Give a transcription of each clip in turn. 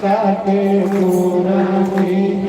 साके गुरां की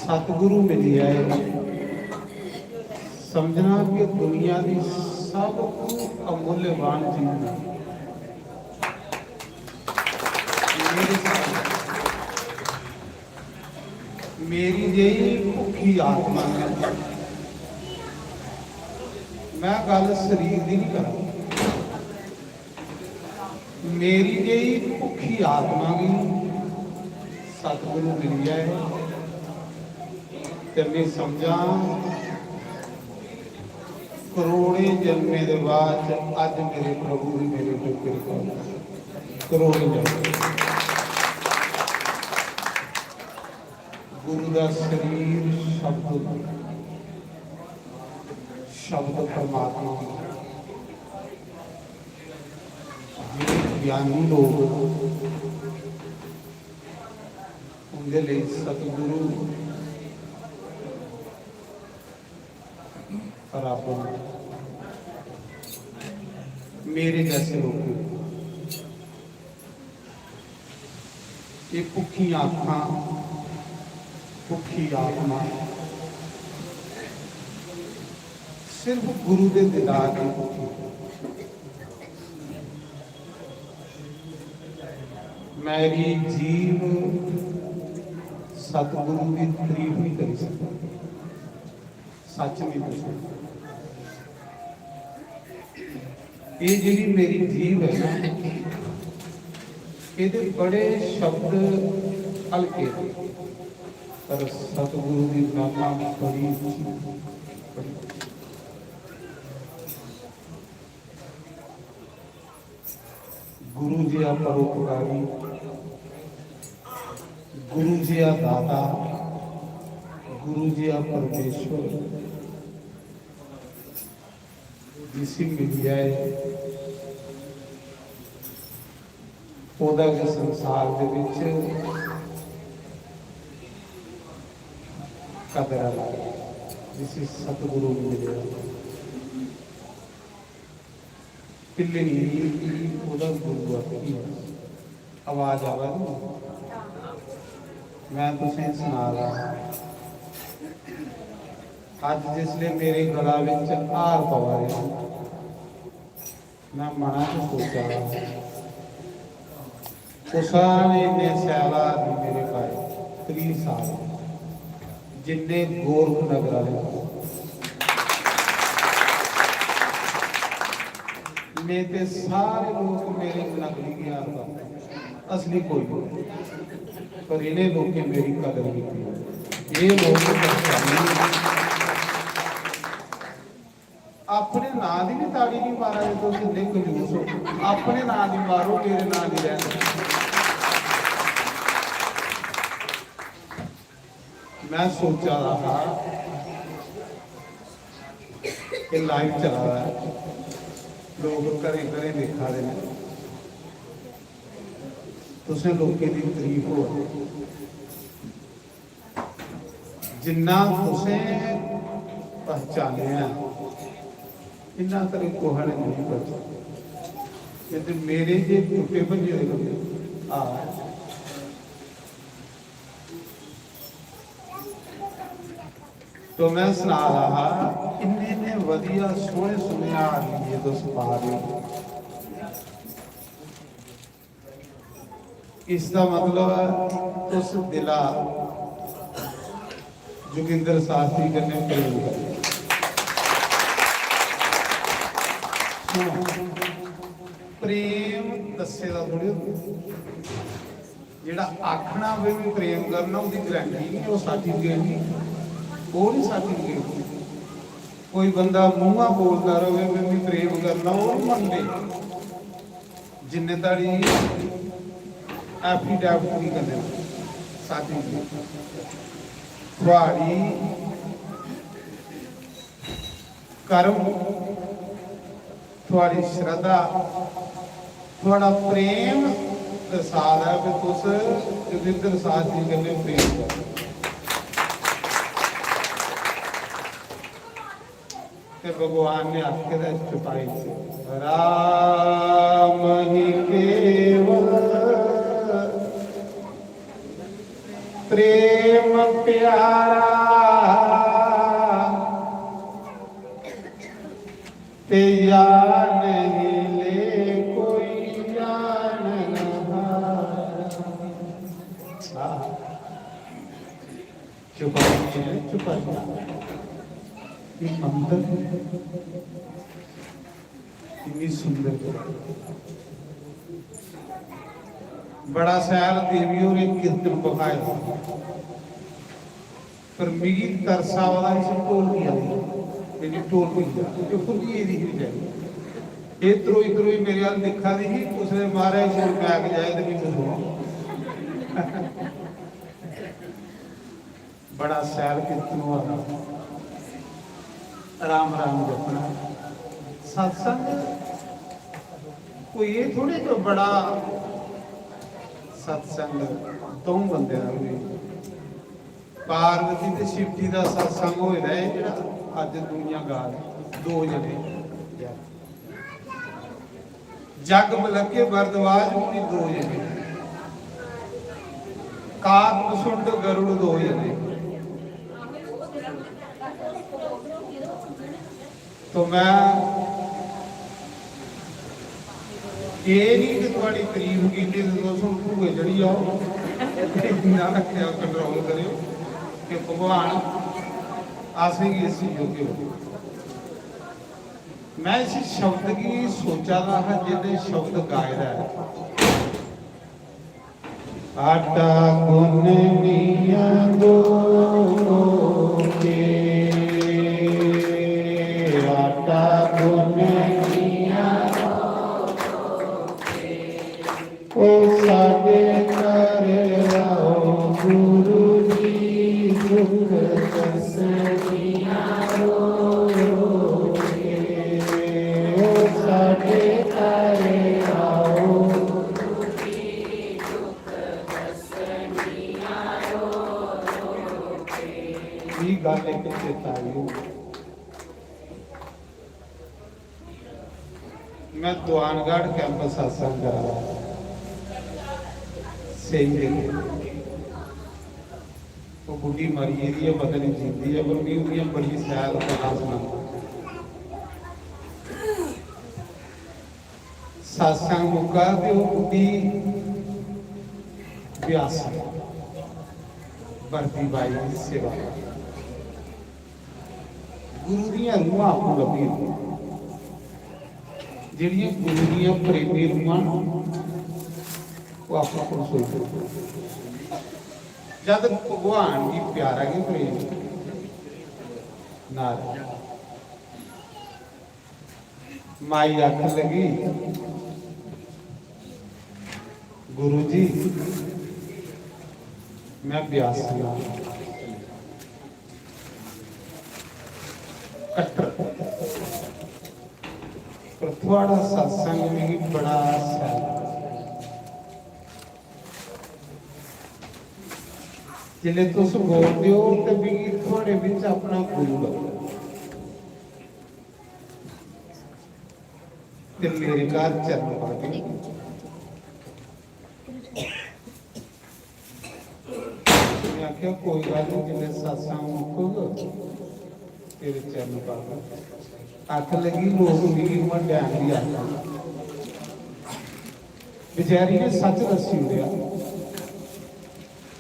सतगुरु मिल जाए समझना कि दुनिया की सब अमूल्यवान चीज मेरी यही भुखी आत्मा है। मैं गल शरीर की नहीं कर, मेरी यही भुखी आत्मा भी सतगुरु मिल जाए ते मैं समझा करोड़े जन्मे के बाद अज मेरे प्रभु ने मेरे को कृपा करोड़े जन्म गुरु का शरीर शब्द शब्द परमात्मा ज्ञानी लोग उनके लिए सतगुरु पर आप मेरे जैसे लोग ये भुखी आँखां भुखी आत्मा सिर्फ गुरु के दीदार की भुखी मेरी जीव सतगुरु की तारीफ नहीं कर सकता, सच नहीं दस सकता। ये जी मेरी जीव है ना, ये बड़े शब्द हल्के पर सतगुरु की नामा बड़ी गुरु जी आ परोपकारी, गुरु जी आ दाता, गुरु जी आ परमेश्वर जिसी मिल जाए के संसार के विच कदर आ जिसी सतगुरु मिले पिल्ले गुरु आवाज आवा मैं तुसें सुना रहा अज जिसले मेरे गला विच हार पवा रहा मैं मना च सोचा उसाने इन्ने सैला आदमी मेरे पाए 30 साल जिन्ने गोरख नगर वाले ने ते सारे लोग मेरे नकली की हार पाते असली कोई नहीं पर इन्हें लोग मेरी कदर की ये लोग अपने ना की भी ताड़ी नहीं मारा जो कितने कंजूस हो अपने ना की मारो मेरे ना की रहना मैं सोचा रहा कि लाइव चला रहा है लोग घरे घरे देखा रहे हैं तुसें लोगों की तारीफ हो जिन्ना तुसें पहचाने इन्ना करे कोहड़े नहीं पहचाने मेरे जे टूटे भजे आ तो मैं सुना रहा इन्ने वधिया सोहने सोहने आदमी तुस पा रहे इसका मतलब तुस दिला जोगिंदर शास्त्री कन्नै प्रेम कर प्रेम दस्से दा थोड़ी जेड़ा आखना वे भी प्रेम करना उसकी गारंटी नहीं वो सर्टिफिकेट नहीं वो नहीं सर्टिफिकेट कोई बंदा मूँह बोलता रहे वे भी प्रेम करना वो नहीं मनते जिन्ने ताड़ी एफीडेविट नहीं करने सर्टिफिकेट थोड़ी कर्म थोड़ी श्रद्धा थोड़ा प्रेम दर्शाद है कि तुस जोगिंदर शास्त्री कन्नै प्रेम करो ते भगवान ने आखे दा चुपाई से राम ही केवल प्रेम प्यारा ते या नहीं ले कोई जान चुपाई अंदर इतनी सुंदर बड़ा सैल देवी और एक कीर्तन बखाया पर मीर तरसा वाला इस टोल किया मेरी टोल हुई जो खुद ही दी हुई जाए इधरों इधरों ही मेरे हाल दिखा दी उसने मारा छोड़ के आगे जाए तो भी कुछ बड़ा सैल कीर्तन हुआ राम राम जपना सत्संग कोई ये थोड़े जो बड़ा सत्संग दो बंदे पार्वती ते शिव जी का सत्संग हो रहा है जो अज दुनिया गाल दो जने जग मलके भरद्वाज भी दो जने काक मुसुंड गरुड़ दो जने तो मैं ਇਹ ਨਹੀਂ ਕਿ ਤੁਹਾਡੀ ਤਾਰੀਫ ਕੀਤੀ ਤੇ ਦੋਸਤੋ ਭੂਏ ਜਿਹੜੀ ਆਓ ਨਾ ਰੱਖਿਆ, ਕੰਟਰੋਲ ਕਰਿਓ ਕਿ ਭਗਵਾਨ आसे ही इसी योग्य हो। मैं इस शब्द की सोचा रहा है जिन्हें शब्द गाया है आटा गुननिया दो के आटा गुननिया ओ साडे घर आओ गुरु जी दुख दसनिया रो के ओ साडे घर आओ गल एक चेताई। मैं दुआनगढ़ कैंपस सत्संग करा वो बुढ़ी मरी है पता नहीं जीती है पर मैं उन्हें बड़ी सैल कला सुना सत्संग मुका तो वो बुढ़ी ब्यास भरती बाई की सेवा गुरु दियां रूहां आपको लभी ਜਿਹੜੀਆਂ ਗੁਰੂ ਦੀਆਂ ਪ੍ਰੇਮੀ ਰੂਹਾਂ ਉਹ ਆਪਾਂ ਕੋਲ ਸੋਚਦੇ ਜਦ ਭਗਵਾਨ ਦੀ ਪਿਆਰਾ ਕੀ ਪ੍ਰੇਮ ਨਾਲ ਮਾਈ ਆਖਣ ਲੱਗੀ ਗੁਰੂ ਜੀ मैं ब्यास कट्टर पर थोड़ा सत्संग में ही बड़ा जिले तुस बोलते हो तो भी थोड़े बिच अपना गुरु ते मेरे घर चरण पाके आख्या कोई गल नहीं जिले सत्संग मुकोगा तेरे चरण पागा आख लगी लोग मेरी उम्र डैन भी आया बेचारी ने सच दसी होया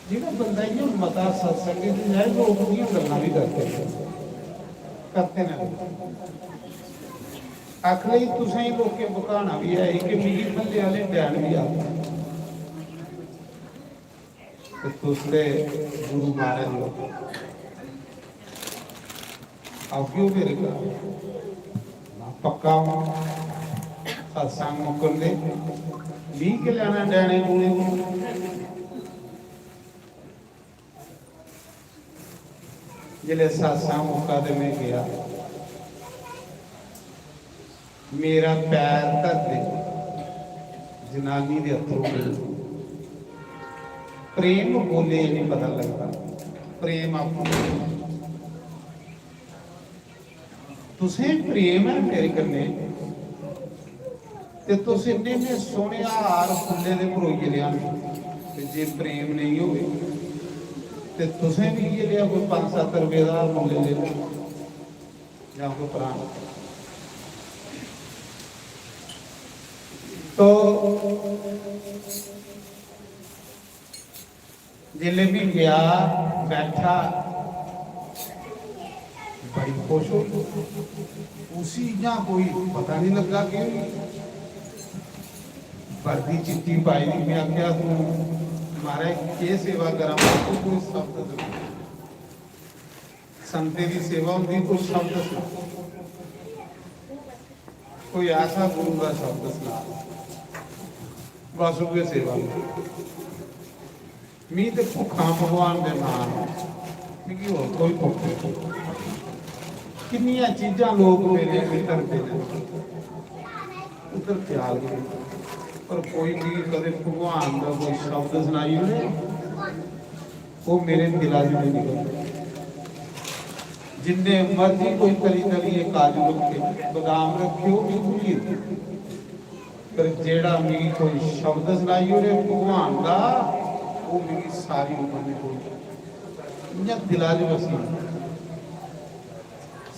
जो बंदा ये मता सत्संग जाए लोग गल्लां भी करते हैं आख लगी तुसें ही लोकें भकाना भी है कि मेरी मल्ले वाले डैन भी आ तुसले गुरु महाराज लोग आओ क्यों मेरे घर पक्का सत्संग मुकन दे भी के लेना डैने गुणे जिले सत्संग मुका दे मैं गया मेरा पैर धर दे जनानी दे हथों प्रेम बोले नहीं पता लगता प्रेम आप तुसें प्रेम है मेरे कन्ने ते तुस इन्ने में सोने हार फुल्ले दे भरोइए लिया ते जे प्रेम नहीं होवे ते तुसें भी ये लिया कोई 5-7 रुपए दा मुल्ले ले लो या कोई प्राण तो जिले भी गया बैठा बड़ी खुश हो उसी या कोई पता नहीं लगा कि वर्दी चिट्ठी पाई नहीं मैं आख्या तू महाराज के सेवा करा तू कोई शब्द संते की सेवा होती कोई शब्द कोई ऐसा गुरु का शब्द सुना बस वो सेवा मी तो भुखा भगवान के नाम मिगी होर कोई भुख नहीं किन्नियां चीज़ां लोग मेरे करते हैं उधर ख्याल नहीं पर कोई भी कदे भगवान का कोई शब्द सुनाई उन्हें वो मेरे दिला च नहीं निकलते जिन्ने मर्जी कोई तली तली काजू रखे बादाम रखे वो भी पर जेड़ा मिगी कोई शब्द सुनाई उन्हें भगवान का वो मेरी सारी उम्र में कोई दिला जो बसी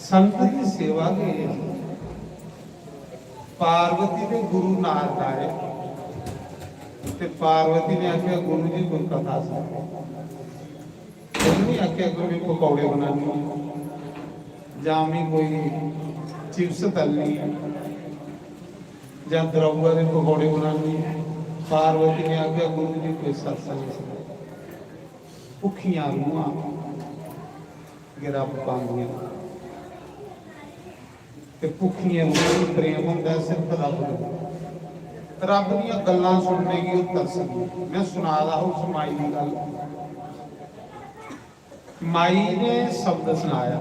संत की सेवा के पार्वती ने गुरु नारद आए ते पार्वती ने आख्या गुरु जी कोई कथा सुनाओ। उन्होंने आख्या गुरु जी पकौड़े बनाने जामी कोई चिप्स तलनी या द्रौआ के पकौड़े बनाने। पार्वती ने आख्या गुरु जी कोई सत्संग सुनाओ। भुखियां रूहां गिरब पांदियां ते भुखियां रूहां प्रेम हुंदा सिर्फ रब नूं। रब दीयां गल्लां सुननेगी वो तरसगी। मैं सुना रहा उस माई की गल। माई ने शब्द सुनाया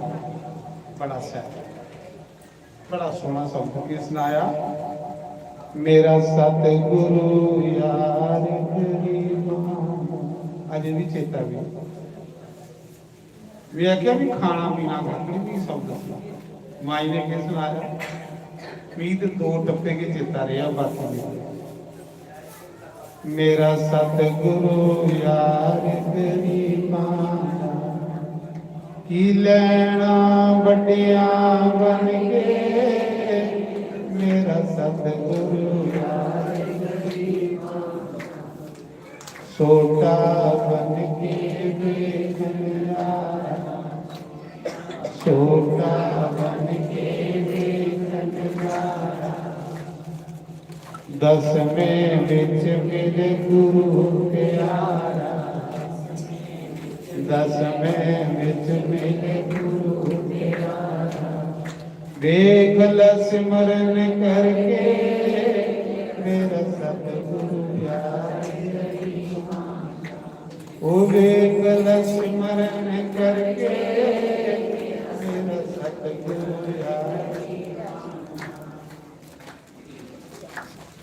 बड़ा सैड बड़ा सोहना शब्द की सुनाया। मेरा सतगुरु यार गरीबा। अजे भी चेता भी आख्या भी खाना पीना करनी भी शब्द सुना। माई ने क्या सुनाया मी तो दो टप्पे के चेता रहा बाकी नहीं। मेरा सतगुरु यार गरीबा की लैना बड़िया बन के। मेरा सतगुरु यार गरीबा छोटा बन के देखना। छोटा बन के देखना। दसवें बिच मेरे गुरु प्यारा। दसवें बिच मेरे गुरु प्यारा। देख ल सिमरन करके मेरा सतगुरु यार गरीबा। ओ देख ल सिमरन करके मेरा सतगुरु यार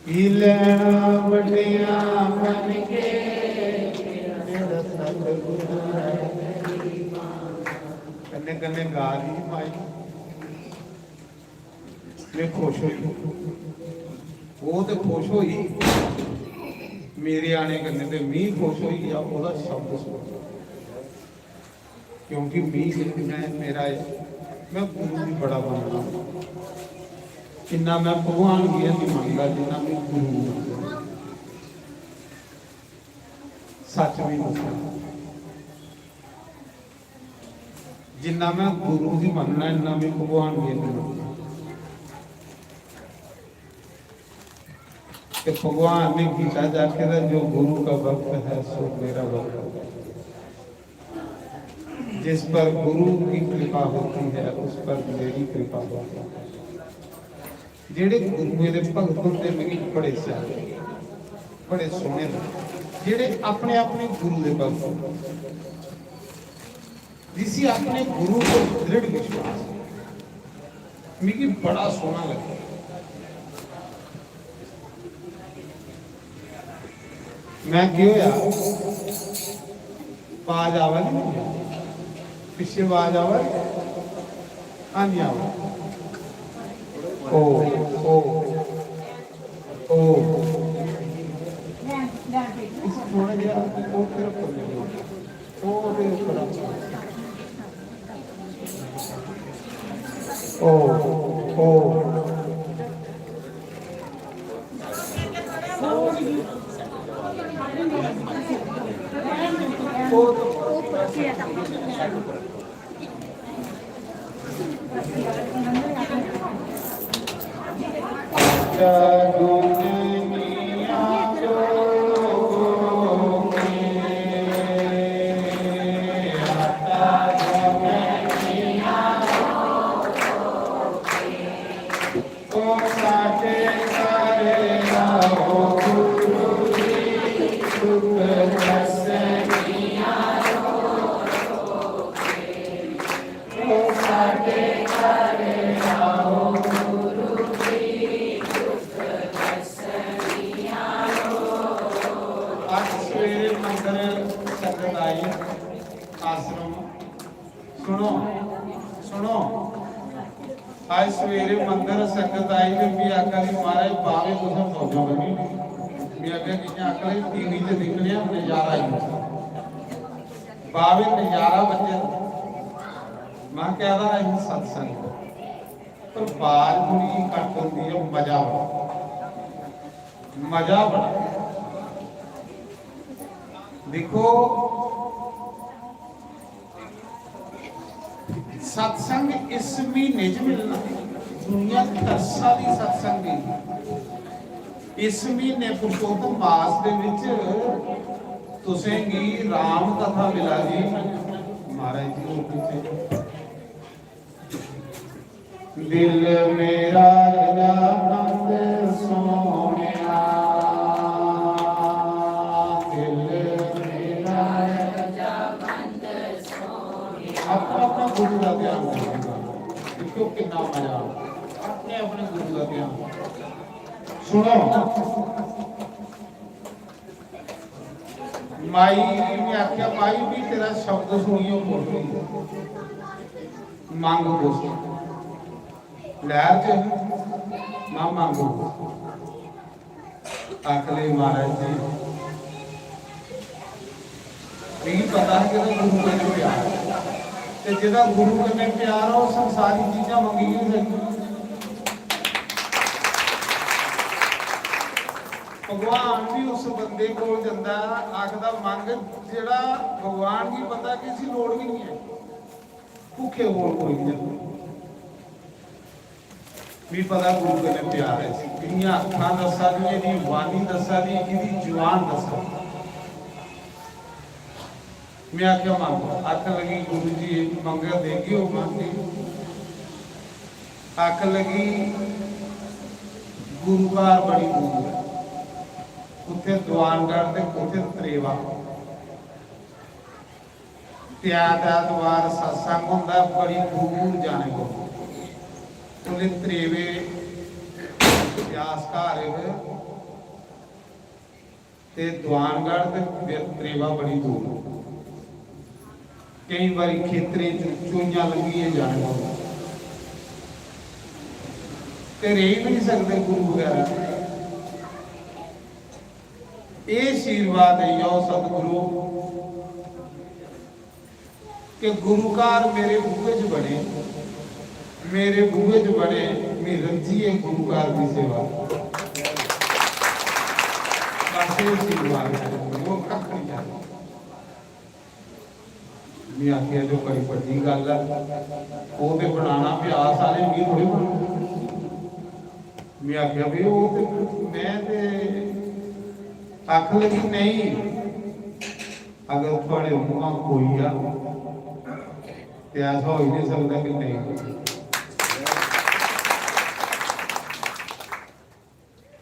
की लैना बड़िया बन के। मेरा सतगुरु कन्ने कन्ने गा दी माई। मैं खुश हुई वो तो खुश हुई मेरे आने करने ते मी खुश हुई या ओदा शब्द सुन। क्योंकि मी मैं मेरा है मैं गुरु भी बड़ा बनना इन्ना मैं भगवान की नहीं मानता जिन्ना मैं गुरु सच भी नहीं जिन्ना मैं गुरु की मनना इन्ना मैं भगवान की नहीं मानता। कि भगवान ने गीता जाके जो गुरु का वक्त है सो मेरा वक्त है। जिस पर गुरु की कृपा होती है उस पर मेरी कृपा होती है। जेड़े गुरुए दे भगत होंदे मेरे बड़े सारे बड़े सोहने जेड़े अपने अपने गुरु दे भगत जिसी अपने गुरु को दृढ़ विश्वास मेरी बड़ा सोहना लगे। मैं क्यों यार आवाज आवा नहीं पिछे आवाज आवा हाँ नहीं आवा। ओ ओ ओ थोड़ा जरा ओ फिर ओ ओ ओ सुनो सुनो आज सवेरे मंदिर संगत आई तो भी आका जी महाराज बावे तुम फौजा बनी मैं अगर कि आका जी टीवी से निकलिया नजारा ही बावे नजारा बच्चे मैं कह रहा है सत्संग पर बाज थोड़ी घट होती है, मजा बड़ा, मजा बड़ा। देखो सत्संग इस महीने च मिलना, दुनिया तरसा दी सत्संग नहीं। इस महीने पुरुषोत्तम मास दे विच तुसेंगी राम कथा मिला जी महाराज जी होर किथे। दिल मेरा रजामंद सोनिया, दिल मेरा रजामंद सोनिया। अपना गुरु का ध्यान रखना, देखो कितना मजा, अपने अपने गुरु का ध्यान सुनो। माई ने आख्या माई भी तेरा शब्द सुनियो बोल रही मांग कुछ लहर च ना मांगो। आखले महाराज जी नहीं पता है कि गुरु कन्ने प्यार ते जिहदा गुरु कन्ने प्यार हो संसारी चीज़ां मंगी नहीं सकदी। भगवान भी उस बंदे को जांदा आखदा मंग जिहड़ा भगवान की पता किसी लोड़ भी नहीं है, भुखे होर कोई नहीं भी पता गुरु कन्ने प्यार है। इन्नियां अखां दसा दी, इहदी वाणी दसा दी, इहदी जुबान दसा। मैं आख्या मांगो, आख लगी गुरु जी मंगा देगी वो मांगी। आख लगी गुरुवार बड़ी दूर है, उत्थे दवानगढ़ ते उत्थे त्रेवा, ऐतवार सत्संग हुंदा, बड़ी दूर जाने को उन्हें त्रेवे इतिहास घारे ते दवानगढ़ ते त्रेवा बड़ी दूर। कई बारी खेतरे चूइयां लगी जाने को ते रह भी नहीं सकते गुरु वगैरह। ये आशीर्वाद है यो सतगुरु के गुरुकार मेरे बूहे च बने, मेरे बूहे च बने, मैं रंजी है गुरुकार की सेवा। आशीर्वाद है वो कख नहीं जाता। मैं आखिया जो बड़ी बड़ी गल है वो तो बनाना अभ्यास वाले भी थोड़ी बना। मैं आखिया भी वो मैं आख लगी नहीं, अगर थोड़े मुँह कोई आ तो ऐसा हो ही नहीं सकता कि नहीं।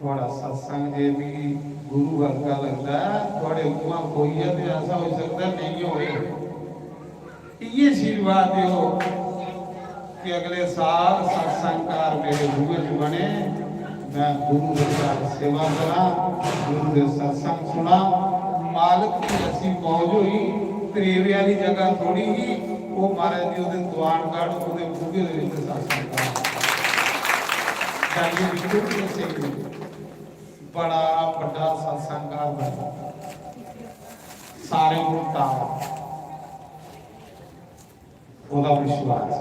थोड़ा सत्संग जे भी गुरु वर्गा लगता है, थोड़े मुँह कोई है तो ऐसा हो सकता नहीं हो। ये आशीर्वाद दो कि अगले साल सत्संगकार मेरे बूहे च बने, मैं गुरु की सेवा करा, गुरु के सत्संग सुना। मालिक की ऐसी मौज हुई, त्रेवे वाली जगह थोड़ी ही वो महाराज जी उहदे दवानगढ़ उहदे बूहे दे विच सत्संग करा। बड़ा बड़ा सत्संगकार बना, सारे मुल्ता ओदा विश्वास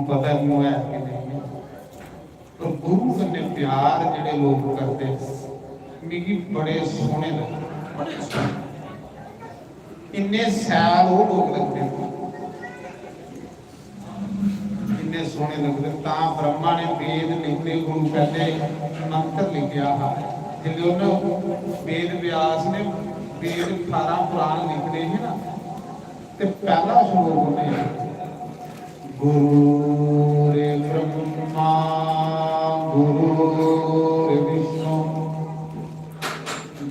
पता क्यों है कि नहीं। तो गुरु कन्ने प्यार जिहड़े लोग करते मिगी बड़े सोहने लगदे, बड़े सोहने इन्ने सैल वो लोग लगते, इन्ने सोहने लगते। तां ब्रह्मा ने वेद लिखते, गुरु पहले मंत्र लिखिया हा। जिल्ले उन्हें वेद व्यास ने वेद 18 पुराण लिखने हैं ना, ते पहला श्लोक ने गुरुरे ब्रह्मा गुरुरे विष्णु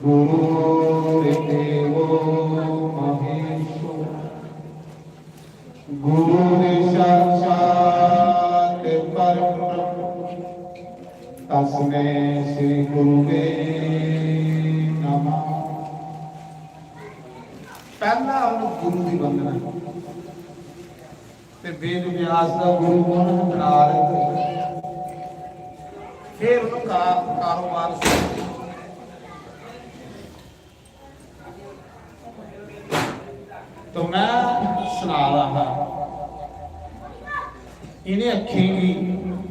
गुरुरे देवो महेश्वर गुरुरे साक्षात् परब्रह्म तस्मै श्री गुरुवे नमः। पहला गुरु की वंदना ते वेद व्यास का गुरु कौन नारद। फिर उनका कारोबार तो मैं सुना रहा इन्हें अखेंगी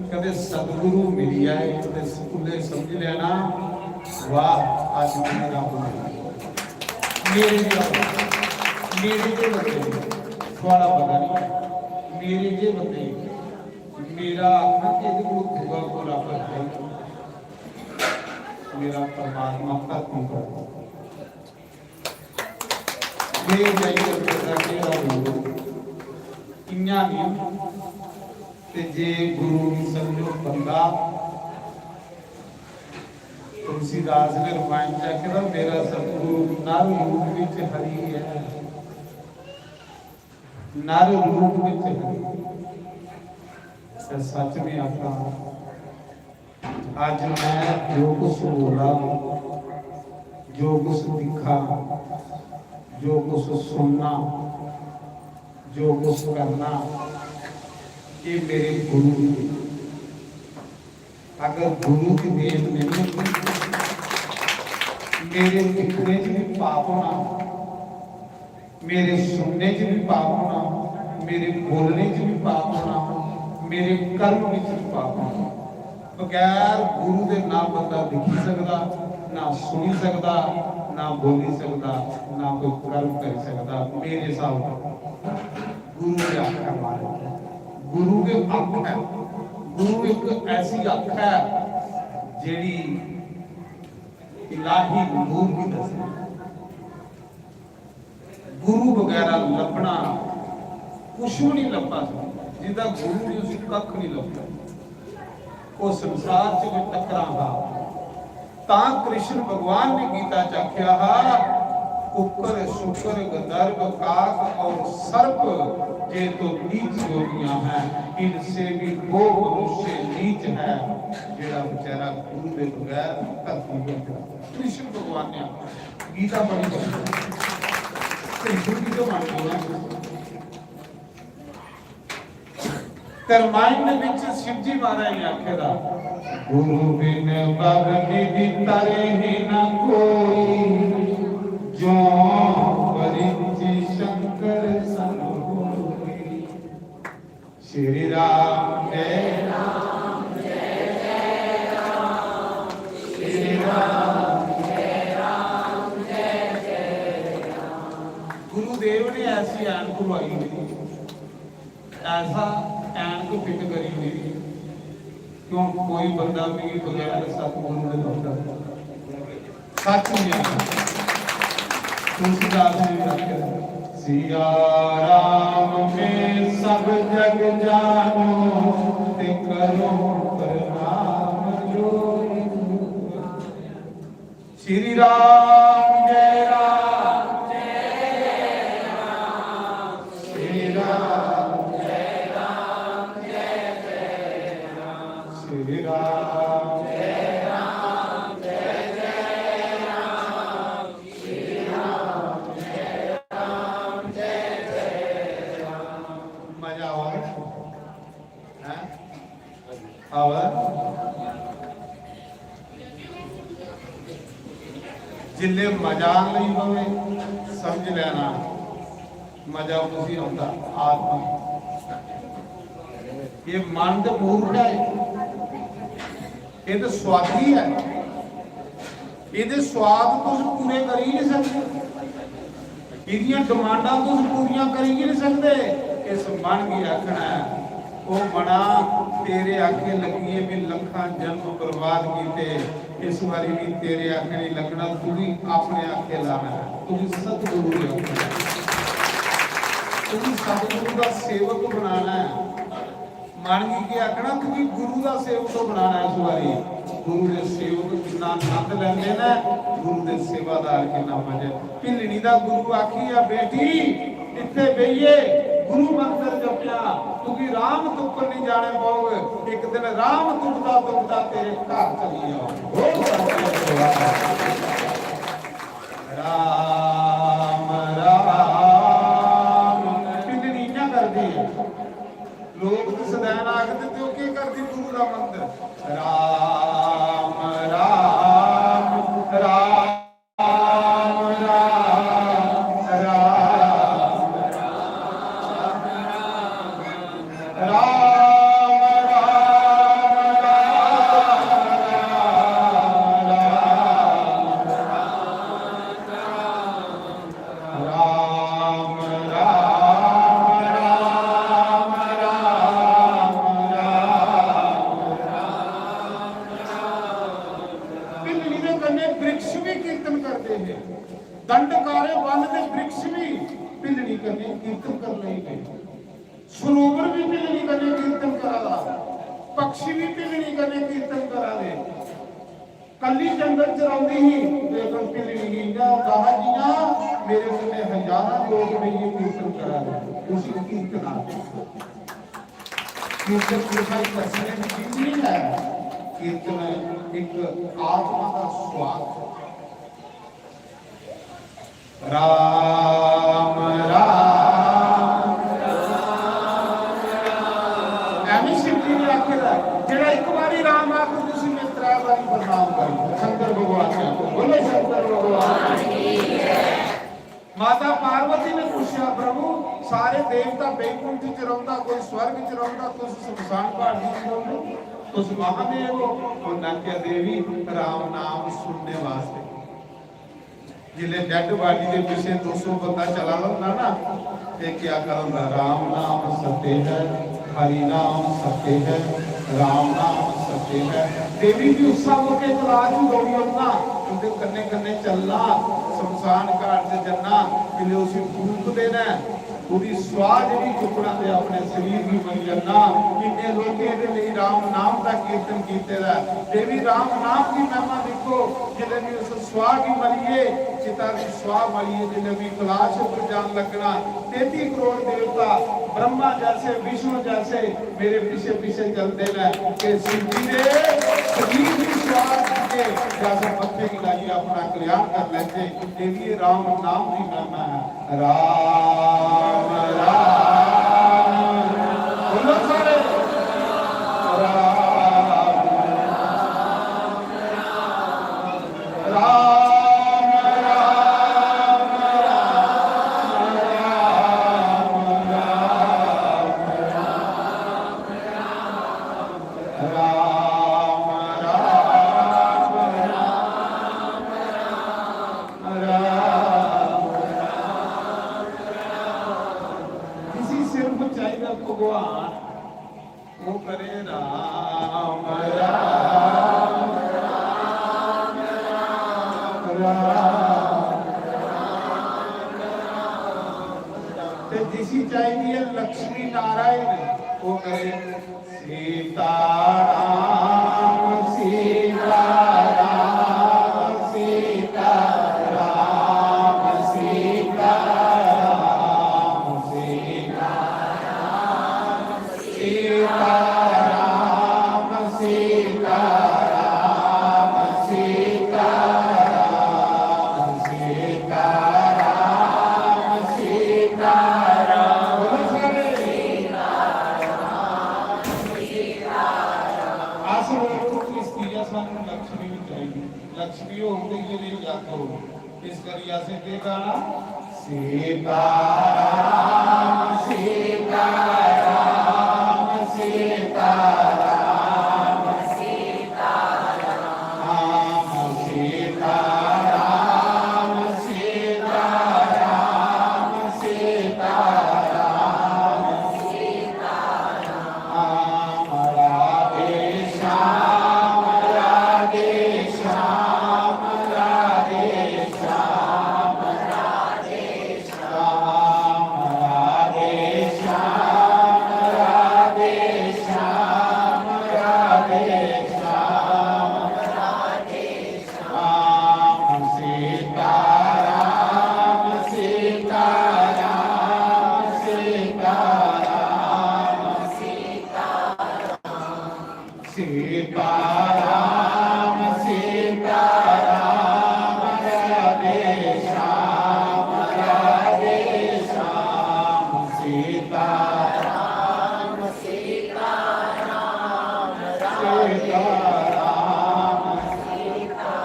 कदे सतगुरु मिली आए कदे स्कूले समझ लेना वाह आज मेरा मेरे जे बंदे थोड़ा पता नहीं मेरे जे बंदे मेरा आखना कि ये दुआ को रब है मेरा परमात्मा खत्म कर मेरे जाइए इन्ना नहीं ते जे गुरु की समझो बंदा तुलसीदास ने रमायण चखदा मेरा सतगुरु नर रूप विच हरि है नर रूप विच हरि सच में आखा आज मैं जो कुछ बोला जो कुछ दिखा जो कुछ सुनना जो कुछ करना ये मेरे गुरु की अगर गुरु की देन नहीं मेरे दिखने च भी पाप होना मेरे सुनने च भी पाप होना मेरे बोलने च भी पाप होना मेरे कर्म विच भी पाप होना बगैर गुरु के ना बंदा दिखी सकता ना सुनी सकता ना बोली सकता ना कोई कर्म कर सकता मेरे हिसाब गुरु के अख है हमारे गुरु के अख है गुरु एक ऐसी अख है जेड़ी इलाही नूर की दस गुरु वगैरह लभना कुछ भी नहीं लभा जिदा गुरु नहीं उसी कख नहीं लभता वो संसार च कोई टकरा ता कृष्ण भगवान ने गीता च आख्या कुकर शुकर गंधर्व काक और सर्प ये तो नीच योगियां हैं इनसे भी वो मनुष्य नीच है जेड़ा बेचारा गुरु के बगैर धरती पर कृष्ण भगवान ने गीता पढ़ी कृष्ण की जो मानती है रामायण विच शिव जी महाराज ने आखेगा गुरु बिन भगति तरे ही न कोई जो परिचि शंकर सन होई श्री राम जय राम जय जय राम श्री राम जय राम जय जय राम गुरुदेव ने ऐसी ऐनक लवाई हुई ऐसा ऐनक फिट करी हुई क्यों कोई बंदा भी बगैर सतगुरु ने होता सच में तुलसीदास ने आख्या सिया राम में सब जग जानो ते करो प्रणाम जोई श्री राम जय राम जय राम श्री राम जय राम जय जय राम श्री राम जय राम जय जय राम श्री राम जय राम जय जय राम मजा आवा आवा जिले मजा नहीं पवे समझ लेना मजा उसी आता आत्मा ये मन तो मूर्ख है ये तो स्वादी है ये स्वाद तुम पूरे कर ही नहीं सकते ये डिमांडा तुम पूरियां कर ही नहीं सकते इस मन की आखना है वो बड़ा तेरे आखे लगी भी लखा जन्म बर्बाद किए इस बारी भी तेरे आखे नहीं लगना तू भी अपने आखे लाना है तू भी सतगुरु तू भी सतगुरु का सेवक बनाना है मन की आखना तू भी गुरु का सेवक बनाना है इस बारी गुरु के सेवक कितना आनंद लेंदे ने गुरु के सेवादार कितना मजा भिलनी का गुरु आखी आ बेटी इत्थे बेहिए गुरु मंत्र जपया क्योंकि राम तुक्कर नहीं जाने पाओगे एक दिन राम तुकदा तुकदा तेरे घर चली आओ राम राम भिलनी क्या करती है लोग तो सदैन आखते तो क्या करती गुरु का मंत्र राम राम राम राम दंडकारे वन के वृक्ष भी पिलनी करने कीर्तन कर रहे हैं, सरोवर भी पिलनी करने कीर्तन करा, पक्षी भी पिलनी करने कीर्तन करा दे, कली जंगल चराउंदी ही लेकिन पिलनी गिंगा कहा जिया मेरे मुंडे हजारों लोग में ये कीर्तन करा दे, उसी कीर्तन कीर्तन कोई कसने की चीज नहीं है, कीर्तन एक आत्मा का स्वाद। राम राम एवं शिव जी ने आखेगा जेड़ा एक बारी राम आख तुसी में 3 बारी प्रणाम करो शंकर भगवान को, बोले शंकर भगवान की जय। माता पार्वती ने पूछा प्रभु सारे देवता बैकुंठ च रहुंदा, कोई स्वर्ग च रहुंदा, तुस शमशान घाट च रहुंदे, तुस महादेव हो। उन्होंने कहा देवी राम नाम सुनने वास्ते जिले डेड बॉडी के पीछे 200 बंदा चला लंदा ना ते क्या करंदा राम नाम सत्य है, हरि नाम सत्य है, राम नाम सत्य है। देवी भी उत्साह होके तलाश दौड़ी अपना उनके कन्ने कन्ने चलना, शमशान घाट से जन्ना, पहले उसे फूक देना, पूरी स्वाद भी चुकना ते अपने शरीर की बन जाना। कितने लोग ये राम नाम का कीर्तन कीते दा देवी राम नाम की महिमा देखो, जिले भी उस स्वाद की मरिए चिता की स्वाद मरिए, जिले भी कलाश पर जान लगना 33 करोड़ देवता ब्रह्मा जैसे विष्णु जैसे मेरे पीछे पीछे चलते हैं कि शिव जी ने शरीर की स्वाद के जैसे पत्ते की लाइए अपना कल्याण कर लेते। देवी राम नाम की महिमा है। राम राम बोलो सारे राम राम भगवान वो करे राम राम राम ते जिसी चाहिए लक्ष्मी नारायण वो करे सीताराम सीताराम सीताराम सीताराम सीताराम सीताराम सीताराम सीताराम सीताराम सीताराम लक्ष्मी भी चाहिए, लक्ष्मी होते के लिए जाता हो इस करिया से देखा सीताराम सीताराम सीताराम सीताराम सीताराम सीताराम सीताराम सीताराम राधे श्याम राधे श्याम राधे श्याम राधे श्याम राधे श्याम राधे श्याम राधे श्याम राधे श्याम सीताराम सीताराम सीताराम सीताराम सीताराम राधे श्याम सीताराम सीताराम सीताराम सीताराम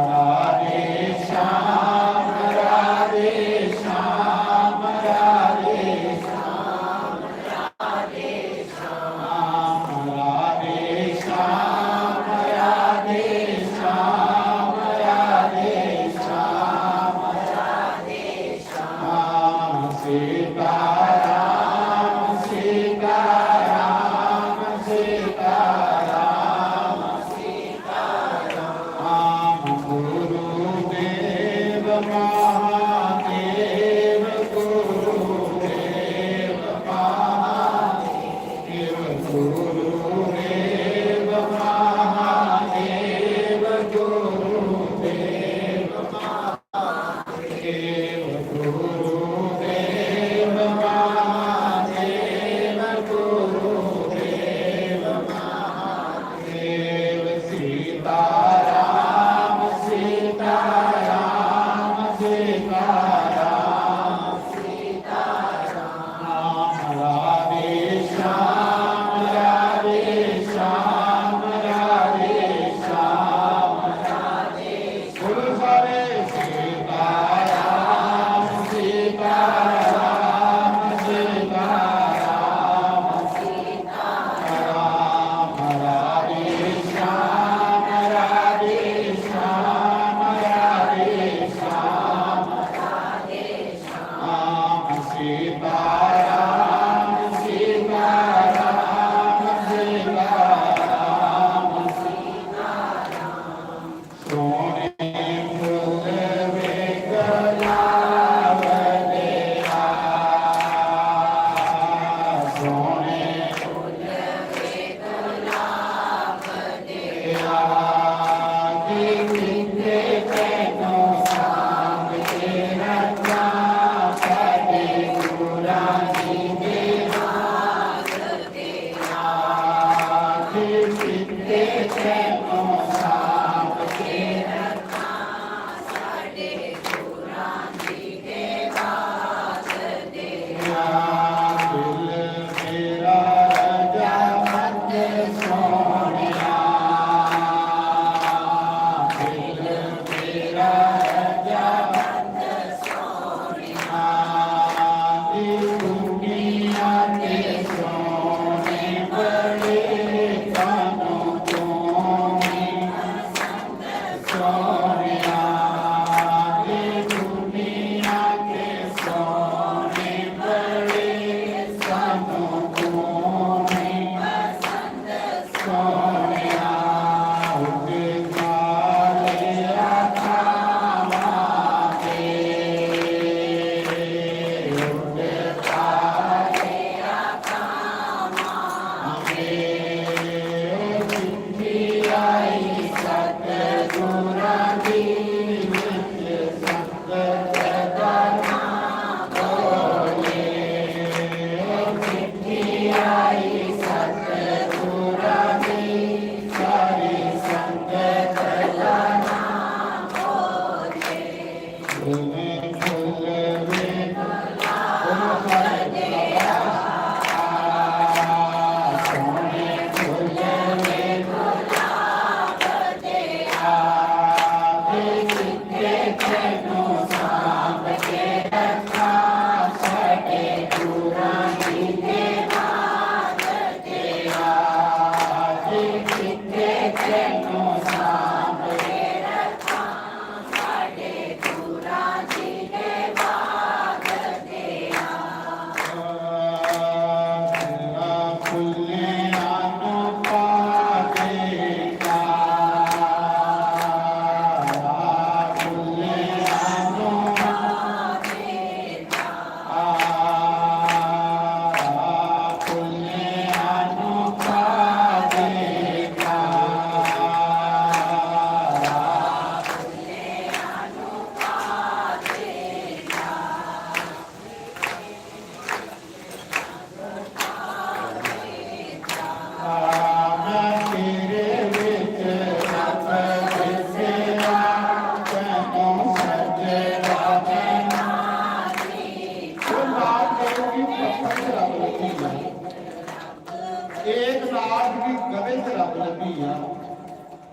राधे श्याम राधे श्याम राधे श्याम राधे श्याम राधे श्याम राधे श्याम राधे श्याम राधे श्याम सीताराम सीताराम सीताराम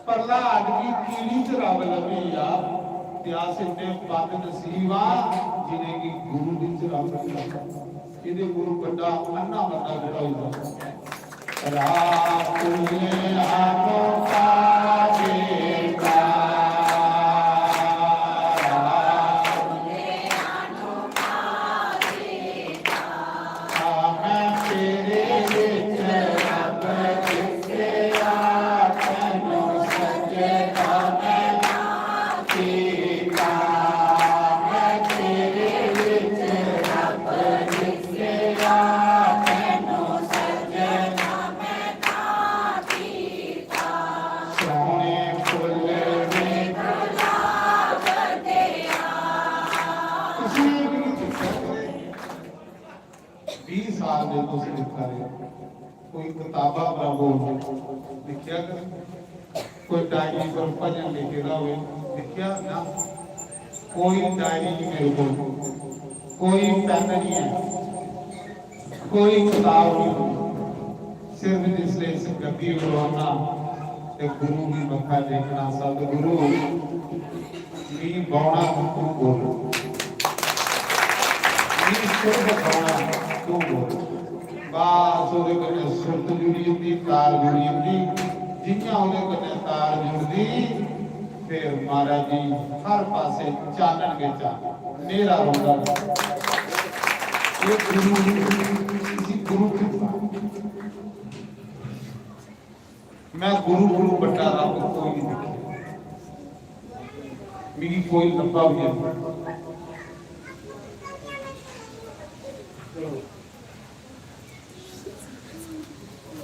प्रहलाद की कीड़ी च रब लभी आ प्यास इतने पद नसीबा जिन्हें की गुरु दी च रब लभी इहदे गुरु बड़ा अन्ना बंदा खड़ा होगा रात तुझे आनो पावेगा कोई किताबा बराबर लिखिया कर कोई डायरी पर भजन लिखेगा हो लिखिया ना कोई डायरी नहीं मेरे को कोई पेन नहीं है कोई किताब नहीं सिर्फ जिसले इस गद्दी उड़ाना ते गुरु की मक्खा देखना सतगुरु मी बौना तू बोल मी सिर्फ बौना तू बोल बास ਉਹਦੇ ਕਨੇ ਸੁਰਤ ਜੁੜੀ ਹੁੰਦੀ ਤਾਰ ਜੁੜੀ ਹੁੰਦੀ ਜਿੰਨਾ ਉਹਦੇ ਕਨੇ ਤਾਰ ਜੁੜਦੀ ਫਿਰ ਮਹਾਰਾਜ ਜੀ ਹਰ ਪਾਸੇ ਚਾਨਣਗੇ ਚਾਨ ਨੇਰਾ ਹੁੰਦਾ ਇਹ ਗੁਰੂ ਕਿਰਪਾ ਮੈਂ ਗੁਰੂ ਵੱਡਾ ਰੱਬ ਕੋਈ ਨਹੀਂ ਦੇਖਿਆ ਮੇਰੀ ਕੋਈ ਲੱਭਾ ਵੀ ਨਹੀਂ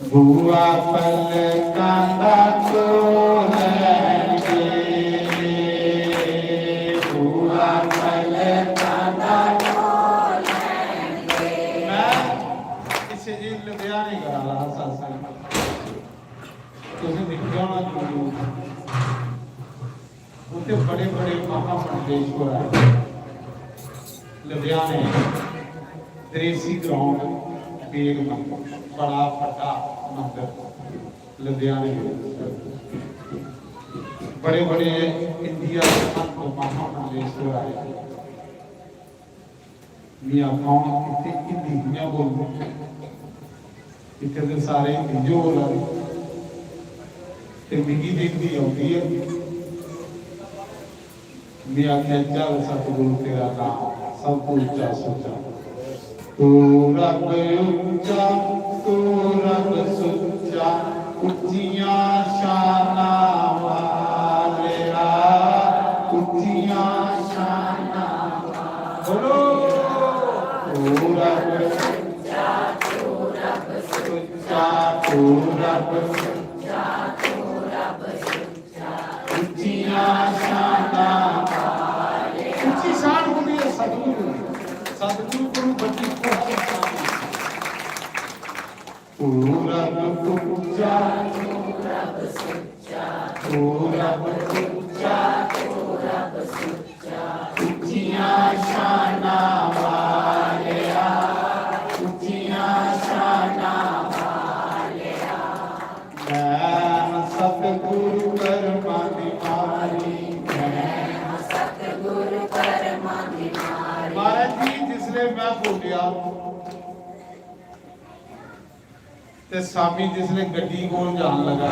बुआ पल कांदा को लगे बुआ पल कांदा को लगे मैं इसे जी लुधियाने करा रहा सत्संग ਤੁਸੀਂ ਦੇਖਿਆ ਹੋਣਾ YouTube ਉੱਥੇ बड़े बड़े महामंडलेश्वर आए लुधियाने दरेसी ग्राउंड बेग मंदिर बड़ा फटा मंदिर लुधियाने बड़े बड़े इंडिया के संत महामंडलेश्वर आए मियाँ कौन इतने हिंदी मियाँ बोल इतने तो सारे हिंदी बोल रहे ते मिगी देखती आती है मैं आख्या चल सतगुरु तेरा नाम सब तो ऊंचा सोचा तू रब ऊंचा तू रब सुच्चा उच्चियां शाना वालेया उच्चियां शाना बोलो तू रब सुच्चा तू रब सुच्चा तू रब सुच्चा तू रब सुच्चा उच्चियां शाना शान होती है सतगुरु सतगुरु को बड़ी पूरा पूजा पूरा सच्चा पूरा पूजा पूरा सच्चा उच्चियां शाना वालेया उच्चियां शाना वालेया मैं सतगुरु कर्मा निहारी महाराज जी जिसले मैं बोलिया ते स्वामी जिसले गड्डी कोल जान लगा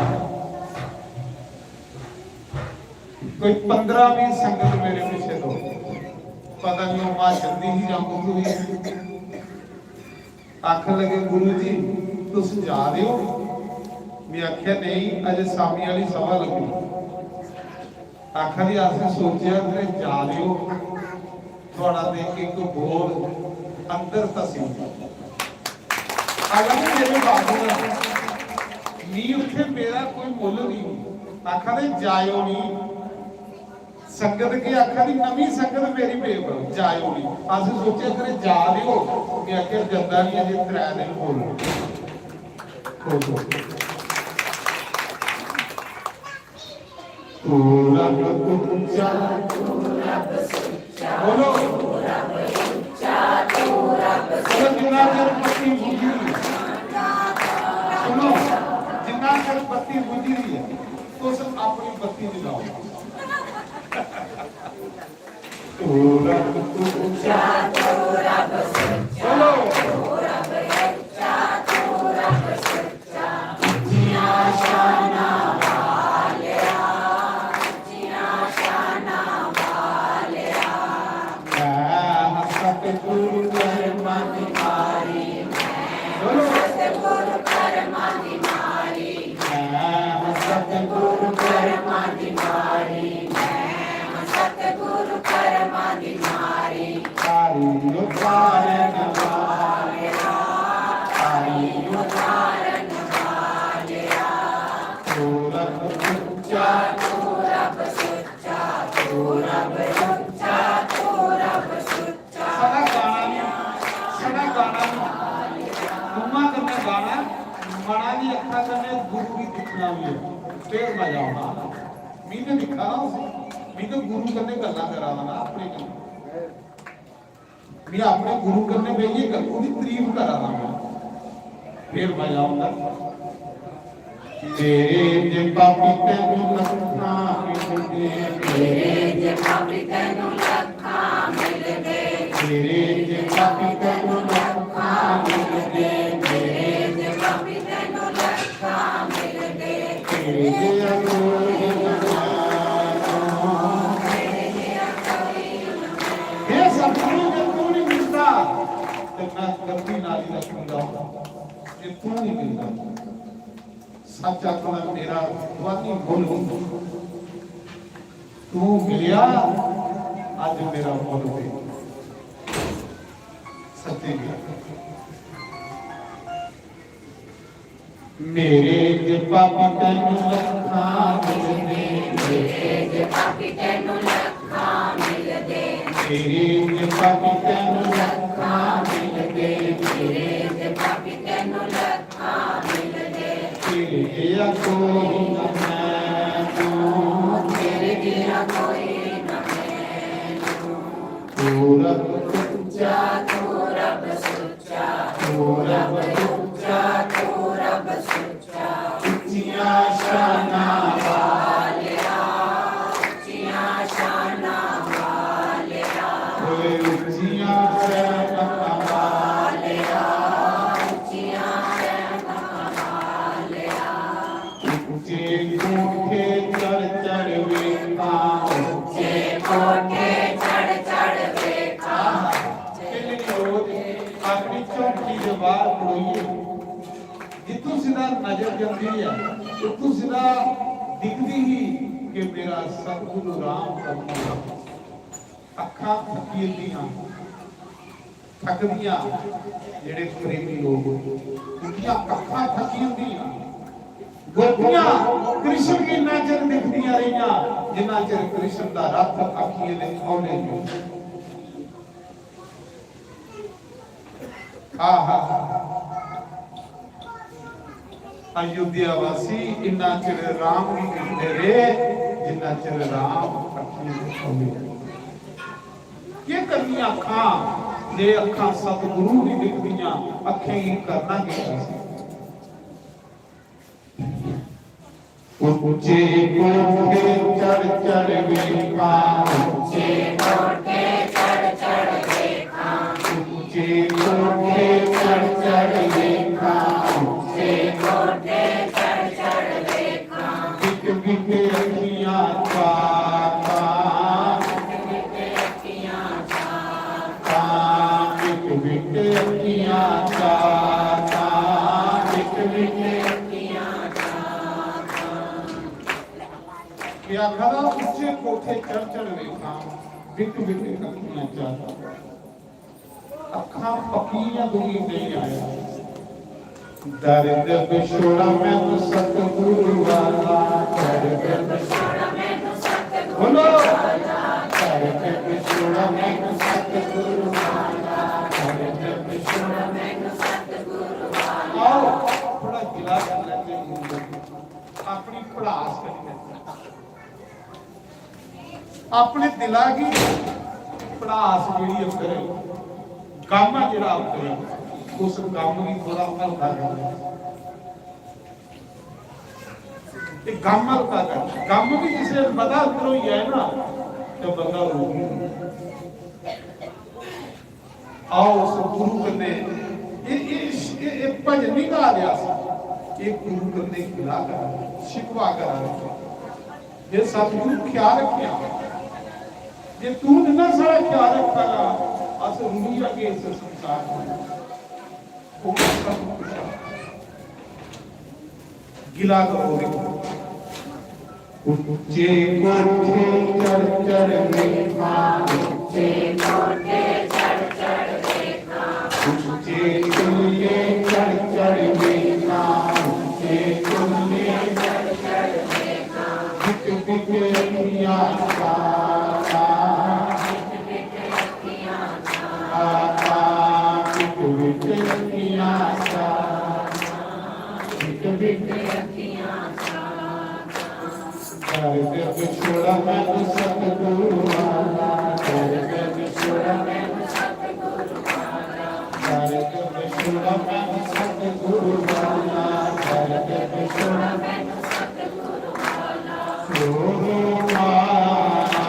कोई 15-20 संगत मेरे पीछे तो पता नहीं मां जल्दी ही जाऊं हुई आख लगे गुरु जी तुम जा रहे हो मैं आख्या नहीं अजे स्वामी वाली सभा लगी आखिर आसे सोचा कि जा रहे हो थोड़ा देख के एक बोल अंदर तसी अगर मेरे बाबू नी उठे मेरा कोई मुल नहीं आखा दे जायो नहीं संगत के आखा दी नवी संगत मेरी बेब जायो नहीं अस सोचे करे जा रहे हो मैं आखिर जदा नहीं अजे 3 दिन बोलो पूरा पूजा पूरा बोलो जिन्ना चर बत्ती बुझी सुनो जिन्ना चर बत्ती बुझी रही है तो सब अपनी बत्ती जलाओ पूरा पूजा बोलो मैं अपने गुरु करने बेइए गलती तारीफ करा रहा हूं फिर मजा आऊंगा तेरे जे पापी तेनु लखा मिल दे तेरे जे पापी तेनु लखा मिल दे तेरे जे पापी तेनु लखा मिल दे तेरे जे पापी तेनु लखा मिल दे तेरे जे तू नहीं मिलता सच आखना मेरा वानी बोल तू मिलिया आज मेरा बोल दे सच्ची मेरे जे पापी तेनु लखा मिल दे मेरे जे पापी तेनु लखा मिल दे मेरे जे पापी तेनु लखा मिल दे मेरे जे पापी तेनु लखा मिल दे तेरे गिरा कोई न मैनू, तेरे गिरा कोई न मैनू। तू रब सच्चा तू रब सच्चा, तू रब सच्चा तू रब सच्चा। उच्चियां शानां वालिया, उच्चियां शानां वालिया, ओए उच्चियां शानां वालिया, उच्चियां शानां वालिया। उच्चे कोठे चढ़ चढ़ वेखां, जे कोठे चढ़ चढ़ वेखा, अपनी चौकी के बाहर खड़ोइए, जितों सीधा नजर जाती है उतों सीधा दिखती ही कि मेरा सतगुरु राम कपूर अखा फकीर दियां थकदियां जेड़े प्रेमी लोग उनकी अखा फकीर दियां गोपियां कृष्ण की नजर दिखदियां रहियां जिन्ना चਿਰ कृष्ण का रथ अखीए दे औने जो अयोध्या वासी इन्ना चिर राम भी दिखते रहे जिन्ना चिर राम ये करनी अखा जे अखा सतगुरु नहीं दिखदियां अखें ही करना क्या ऊंचे कोठे चढ़ चढ़ वेखा, ऊंचे कोठे चढ़ चढ़ वेखा, ऊंचे कोठे चढ़ चढ़ वेखा, ऊंचे कोठे चढ़ चढ़ वेखा। बिक बिक अखियां चाका, बिक अखियां चाका, बिक बिक अखियां चाका, बिक बिक अखियां चाका। क्या खरा ऊंचे कोठे चढ़ चढ़ वेखा, बिक बिक अखियां चाका। अखा पकीयां दुई नहीं आया दर्द बिछोड़ा मैं सतगुरु वाला, दर्द बिछोड़ा मैनू सतगुरु बोलो वाला, दर्द बिछोड़ा मैं सतगुरु वाला, दर्द बिछोड़ा मैनू सतगुरु वाला। आओ थोड़ा गिला कर लेते हैं अपनी पढ़ास करनी अपने दिला की पढ़ास ਜਿਹੜੀ ਅੰਦਰ ਕੰਮ ਆ ਜਿਹੜਾ ਅੰਦਰ ਉਸ ਕੰਮ ਦੀ ਥੋੜਾ ਹਲਕਾ ਕਰ ਤੇ ਕੰਮ ਹਲਕਾ ਕਰ ਕੰਮ ਵੀ ਕਿਸੇ ਪਤਾ ਅੰਦਰੋਂ ਹੀ ਹੈ ਨਾ ਤੇ ਬੰਦਾ ਰੋਗ आओ उस गुरु करने ये भजन नहीं गा रहा सी ये गुरु करने गिला कर शिकवा कर ये सतगुरु ख्याल रखिया जे तू ना सारा ख्याल रखेगा अस रुली अगे इस संसार में वो सब गिला करो ऊंचे कोठे चढ़ चढ़ वेखा, ऊंचे कोठे चढ़ चढ़ वेखा, ऊंचे टिल्ले चढ़ चढ़ वेखा, ऊंचे टिल्ले चढ़ चढ़ वेखा। बिक बिक अखियां चाका, बिक अखियां चाका, बिक बिक अखियां चाका, बिक बिक अखियां चाका। दर्द बिछोड़ा मैं सतगुरु वाला, दर्द बिछोड़ा मैनू सतगुरु वाला, दर्द बिछोड़ा मैं सतगुरु वाला, दर्द बिछोड़ा मैनू सतगुरु वाला। रो रो मारा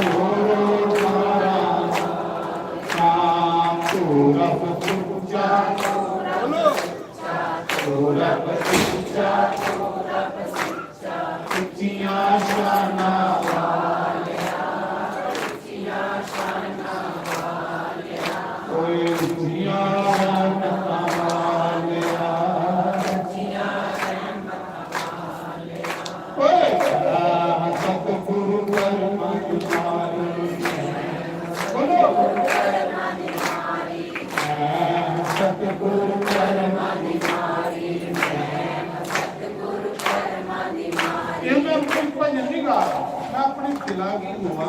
रो रो मारा तू रब तुझा बोलो तू रब तुझा उच्चियां शानां वालिया, उच्चियां शानां वालिया, ओए उच्चियां शानां वालिया, उच्चियां शानां वालिया। ओए सतगुरु परम तुम्हारी बोलो कर्मा निहारी, सतगुरु परम निहारी, मैं सतगुरु कर्मा निहारी। ये मैं अपनी भजन नहीं गा रहा मैं अपने दिला की दुआ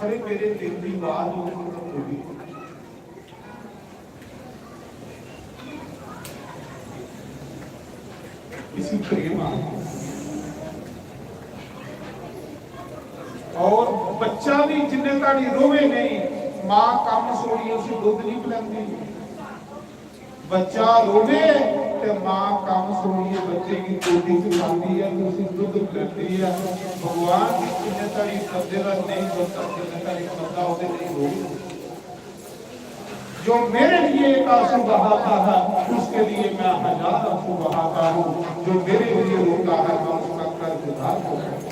अरे मेरे दिल की बात होगी इसी प्रेम आ। और बच्चा भी जिन्ने ताड़ी रोवे नहीं, मां काम सोड़ी उसे दुध नहीं पिलाती। बच्चा रोवे तो मां काम सोड़िए बच्चे की गोदी च पाती है तो उसे दुध पिलाती है। भगवान की जिन्ने ताड़ी बंदे का नहीं बनता, जिन्ने ताड़ी बंदा होते नहीं रो। जो मेरे लिए एक आंसू बहाता है उसके लिए मैं हजार आंसू बहाता हूँ। जो मेरे लिए रोता है मैं उसका कर्जदार होता हूँ।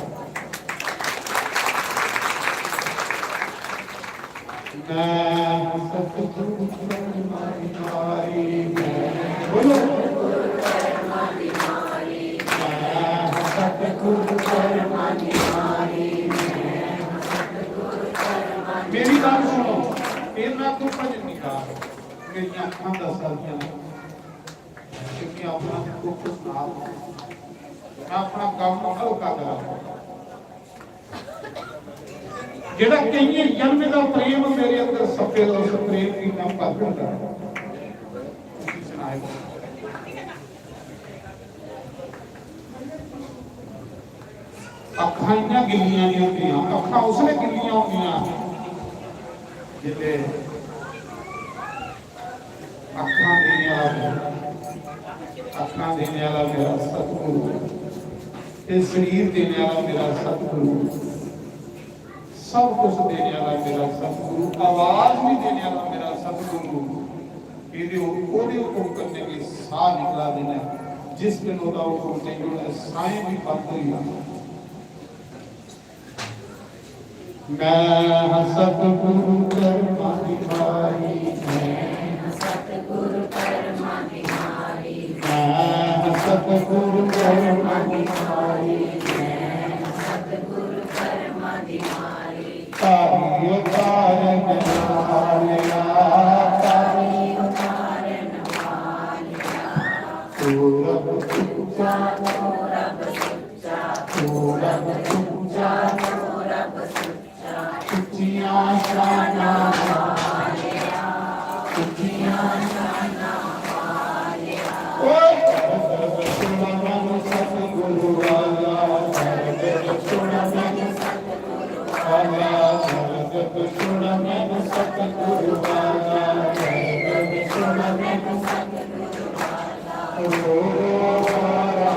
बोलो मेरी बात सुनो, फिर मैं आपको भजन नहीं कहा। मेरी अखा दस साल की अपना दुख सुना, मैं अपना काम हल्का करा। जेड़ा कई जन्म का प्रेम मेरे अंदर सफेद उस प्रेम की मैं कर दूंगा। अखा इन्ना गिलियां नहीं होंदियां, अखा उसने गिलियां होंदियां जिले अखा देने वाला मेरा सतगुरु, ये शरीर देने वाला मेरा सतगुरु, सब कुछ देने वाला मेरा सतगुरु, आवाज भी देने वाला मेरा सतगुरु। ये हुक्म करने के साह निकला देना, जिस दिन होता हुक्म नहीं होता साएं भी बंद हुई। मैं सतगुरु कर्मा भिखारी, मैं सतगुरु कर्मा भिखारी, मैं सतगुरु कर्मा भिखारी, मैं सतगुरु कर्मा भिखारी। तारियो तारन वालिया, तारियो तारन वालिया, तू रब तुझा, तू रब तुझा, तू रब तुझा, तू रब तुझा। तुझियां शाना वालिया, तुझियां शाना वालिया। ओए सुन मैनू सतगुरु वाला, सुन मैनू सतगुरु वाला, सुन मैनू सतगुरु वाला, सुन मैनू सतगुरु वाला।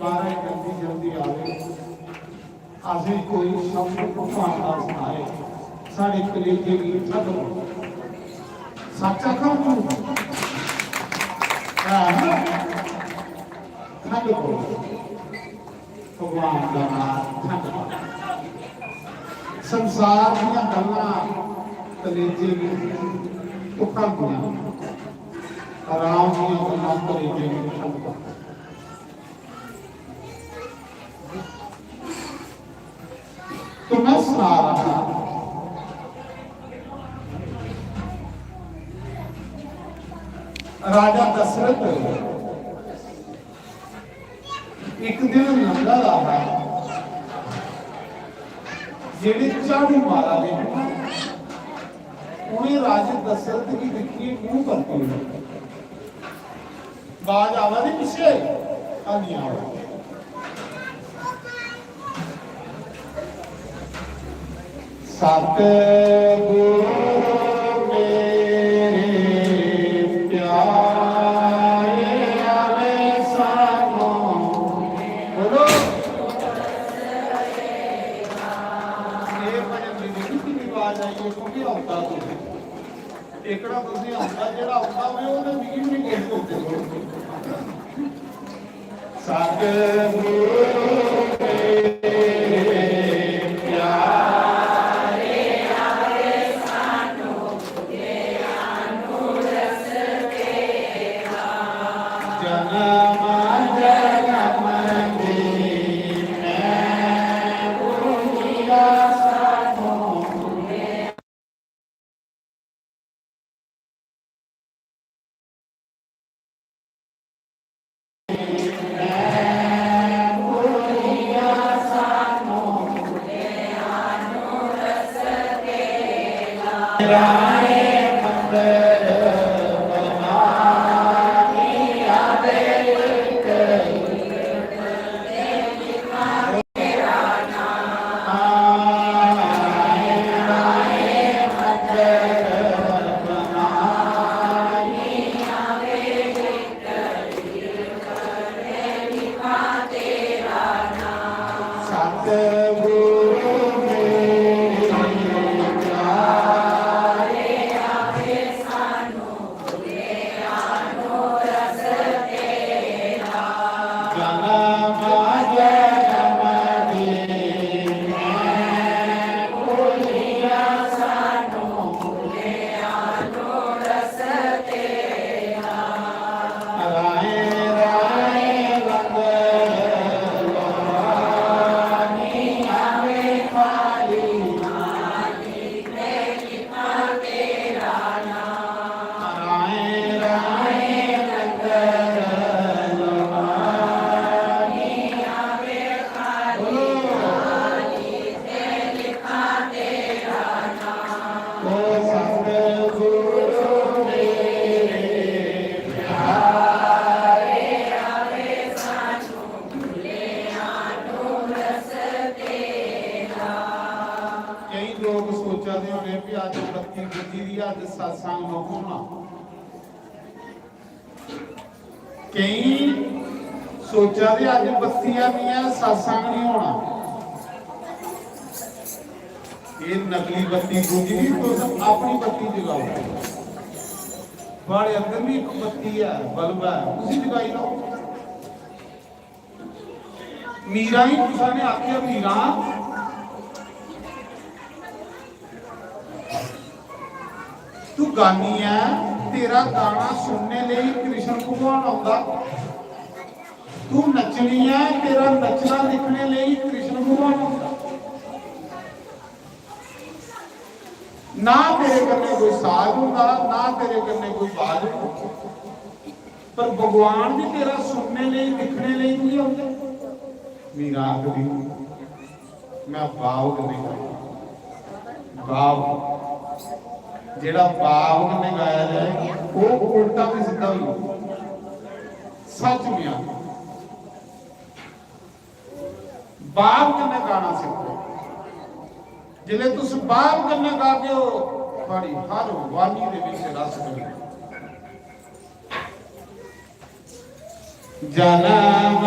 महाराज जल्दी जल्दी आवे, अभी कोई शब्द भाषा सुनाए, साढ़े कलेजे की ठग सच आखा ठग भगवान का नाम ठग। संसार दियां गल्लां कलेजे की ठग आराम दियां गल्लां कलेजे की ठग। तो मैं सुना रहा, राजा दशरथ एक दिन लंगा रहा, जेड़े झाड़ू मारा ने उन्हें राजा दशरथ की दिखी मुंह करती है। बाज आवा नहीं पीछे नहीं आवा। सतगुरु मेरे प्यारे आवे सानो, बोलो ये भजन दी कितनी आवाज आई है क्योंकि औता तो एकड़ा तुसी औता जेड़ा औता होवे ओने मिगी नहीं बोलते सतगुरु जी दी अज सत्संग न होना। कई सोचा दे अज बत्तियां नहीं है, सत्संग नहीं होना। ये नकली बत्ती गुजरी तो अपनी बत्ती जगाओ। बड़े अंदर भी एक बत्ती है, बल्ब है, उसी जगाई लो। मीरा ही किसी ने आख्या, मीरा तू गानी है, तेरा गाना सुनने लिए कृष्ण भगवान आता। तू नचनी है, तेरा नचना देखने लिए कृष्ण भगवान आता। ना तेरे कन्ने कोई साज होगा, ना तेरे कन्ने कोई बाज होगा, पर भगवान भी तेरा सुनने लिए दिखने लिए नहीं आते। मीरा आखदी मैं बाव कन्ने बाव जेड़ा बाव कन्ने गाया जाए वो उल्टा भी सीधा हो सच मिया। बाव कन्ने गाना सीखो। जिले तुस बाव कन्ने गाते हो थोड़ी हर वाणी दे विच रस मिले। जनम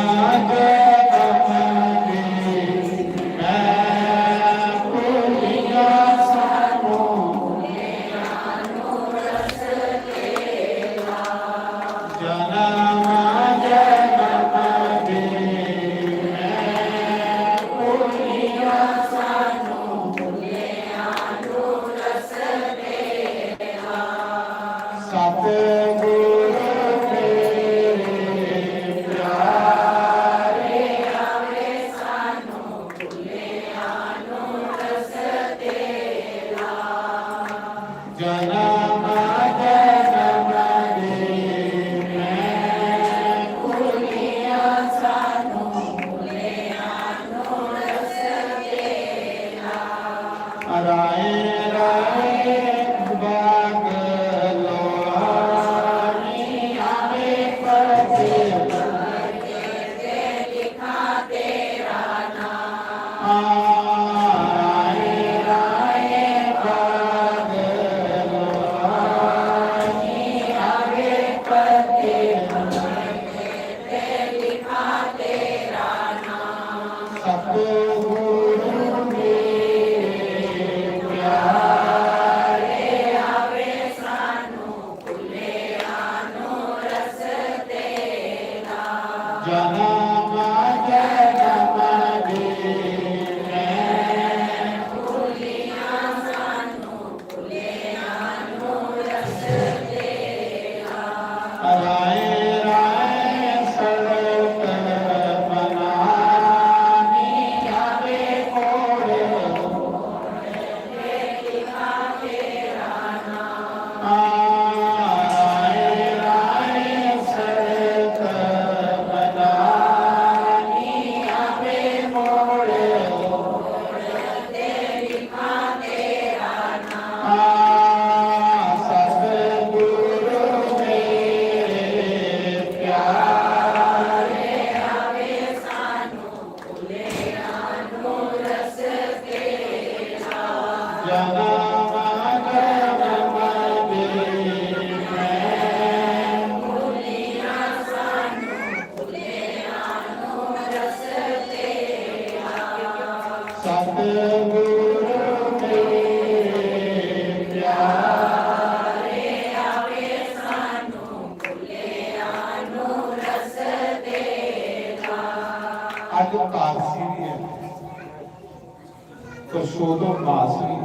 परसों मास भी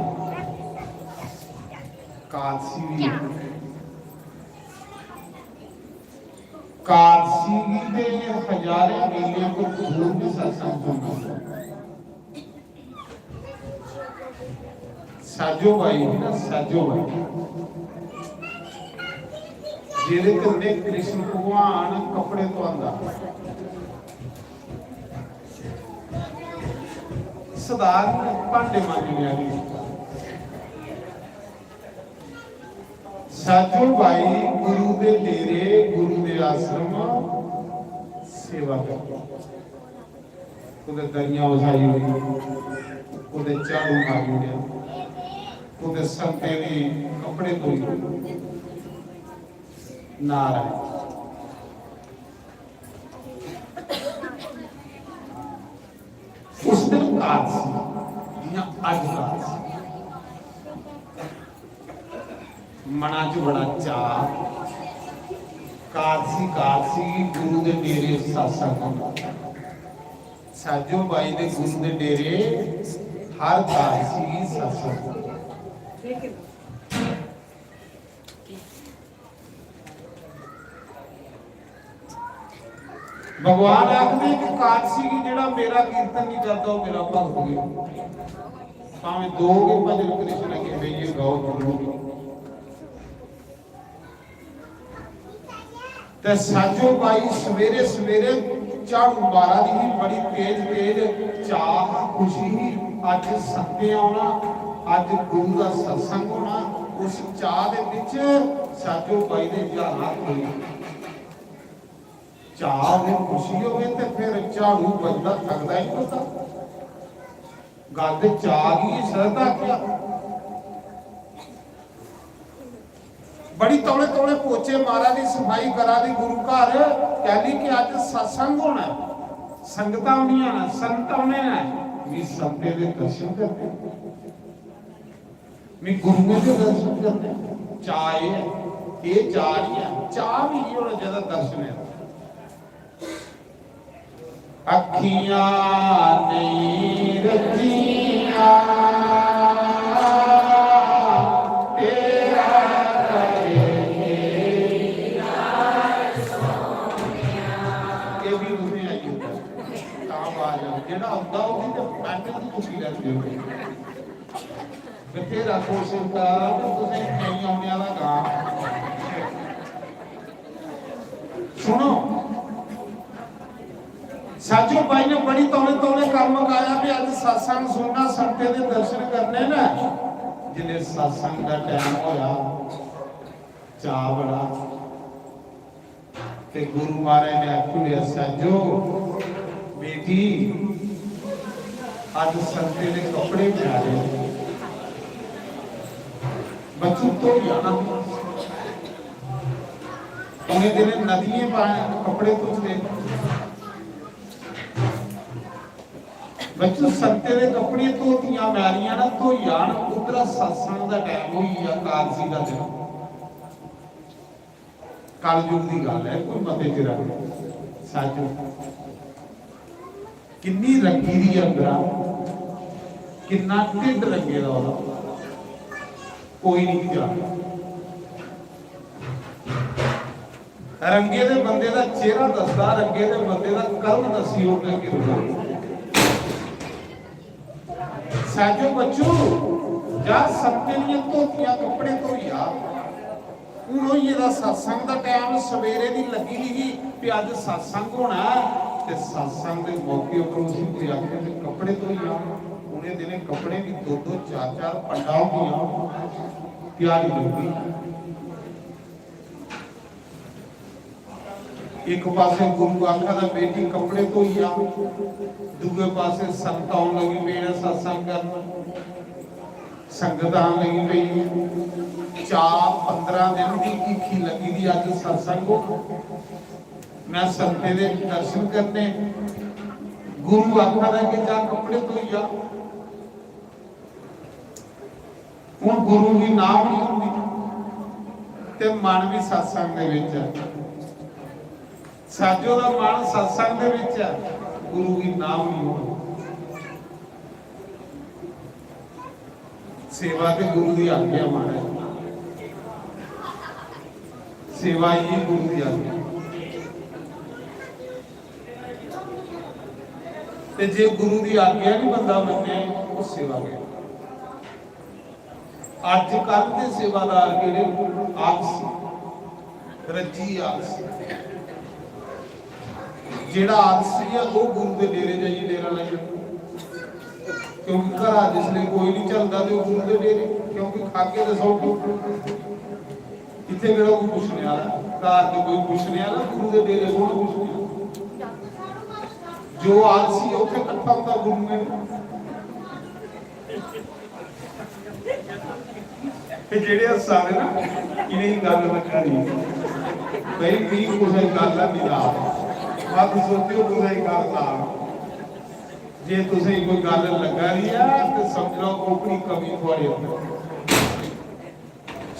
कादसी भी कादसी दे हजारे मेले को दूर भी सत्संग होना। साजो भाई ना साजो भाई जेरे कन्ने कृष्ण भगवान कपड़े तो आंदा साधारण भांडे मांजने वाली साजो भाई गुरु दे डेरे गुरु दे आश्रम सेवा करते उधर दरिया उठाई हुई उधर झाड़ू मारी हुई ਉਹਦੇ ਸੰਤੇ ਦੀ ਕੱਪੜੇ ਧੋਈ ਨਾਰਾਇਣ ਉਸ ਦਿਨ ਕਾਲ ਸੀ ਜਾਂ ਅੱਜ ਕਾਲ ਸੀ ਮਨਾਂ 'ਚ ਬੜਾ ਚਾਅ ਕਾਲਸੀ ਗੁਰੂ ਦੇ ਡੇਰੇ ਸਤਸੰਗ ਸਾਜੋ ਬਾਈ ਦੇ ਗੁਰੂ ਦੇ ਡੇਰੇ ਹਰ ਕਾਲਸੀ ਸਤਸੰਗ भगवान आखदे कि कादसी की जेड़ा मेरा कीर्तन नहीं करता वो मेरा भक्त गया भावें दो के भजन कृष्ण के बेये गाओ जरूर ते साजो भाई सवेरे सवेरे झाड़ू मारा दी बड़ी तेज चाह खुशी ही अज सत्ते आना अज गुरु का सत्संग होना उस चाह दे विच साजो भाई ने जहाज होई चाह में खुशी हो गई तो फिर झाड़ू बजदा थकदा ही पता गल चाह की श्रद्धा क्या बड़ी तौले तौले पोचे मारा दी सफाई करा दी गुरु घर कहली कि अज सत्संग होना संगतां होनियां ने संत होने ने भी संते दे दर्शन करने भी गुरुओं के दर्शन करने चाह ये चाह नहीं है चाह भी नहीं होना ज्यादा दर्शन है अखियां नहीं रखियां तेरा करेंगे ये भी उसमें आई होता काम आ जाओ जेड़ा होता हो भी तो पैंट की खुशी रहती हो बतेरा कोशिश का तुझे नहीं आने वाला काम सुनो साजो भाई ने बड़ी तौले तौले काम मुकाया भी अज सत्संग सुनना संते दे दर्शन करने ना जिले सत्संग का टाइम होया चाह बड़ा ते गुरु महाराज ने आखिया साजो बेटी अज संते दे कपड़े प्यारे बच्चों तो जाना उन्हें दिन नदियां पाए कपड़े धोते बच्चों संते दे कपड़े धोतियां मैलियां ना धोइयां उधरा सत्संग का टाइम होई या कालसी का दिन कलयुग की गल है कोई मते चिर सच किन्नी रंगी दी अंदर किन्ना ढिड रंगे दा कोई नहीं जानदा रंगे दे बंदे दा चेहरा दसदा रंगे दे बंदे दा कर्म दसी होगा कि साजो बच्चों जा सबके लिए धोतियां कपड़े धोइया हूं ये सत्संग का टाइम सवेरे की लगी नहीं भी अज सत्संग होना ते सत्संग के मौके पर उसी कोई आखे कि कपड़े धोइया उन्हें दिने कपड़े भी दो दो चार चार पंडा होंगियां प्यारी लगती एक पासे गुरु आखा दा बेटी कपड़े धोइया दूसरे पासे संत आउण लगी पई ने सत्संग करन संगत आउण लगी पई 4-15 दिन की इक्खी लगी दी अज सत्संग हो मैं संते दे दर्शन करने गुरु आखा दा कि जा कपड़े धोइया हुण गुरु भी नाम नहीं हुंदी ते मन भी सत्संग दे विच साजो दा मन सत्संग दे विच है गुरु की नाम नहीं हो सेवा के गुरु की आज्ञा माने सेवा ही गुरु की आज्ञा ते जे गुरु की आज्ञा नहीं बंदा मने वो सेवा के अज कल के सेवादार केड़े आलसी रजी आलसी जेड़ा आलसी है वो गुरु के डेरे जाइए डेरा लाइए क्योंकि घर जिसले कोई नहीं चलता तो गुरु के डेरे क्योंकि खाके तो सौ इतने केड़ा कोई पुछने वाला घर तो कोई पुछने वाला गुरु के डेरे कौन पुछने जो आलसी उसे इकट्ठा होता गुरु में ਤੇ ਜਿਹੜੇ ਸਾਰੇ ਨਾ ਇਹਨੇ ਗੱਲ ਰੱਖਣੀ ਬਈ ਵੀ ਕੋਈ ਗੱਲ ਆ ਮਿਲਾ ਬਾਤ ਸੋਚਿਓ ਕੋਈ ਗੱਲ ਆ ਜੇ ਤੁਸੀਂ ਕੋਈ ਗੱਲ ਲੱਗਾ ਰਹੀ ਆ ਤੇ ਸਮਝ ਲਓ ਕੋਪੜੀ ਕਮੀ ਤੁਹਾਡੇ ਉੱਤੇ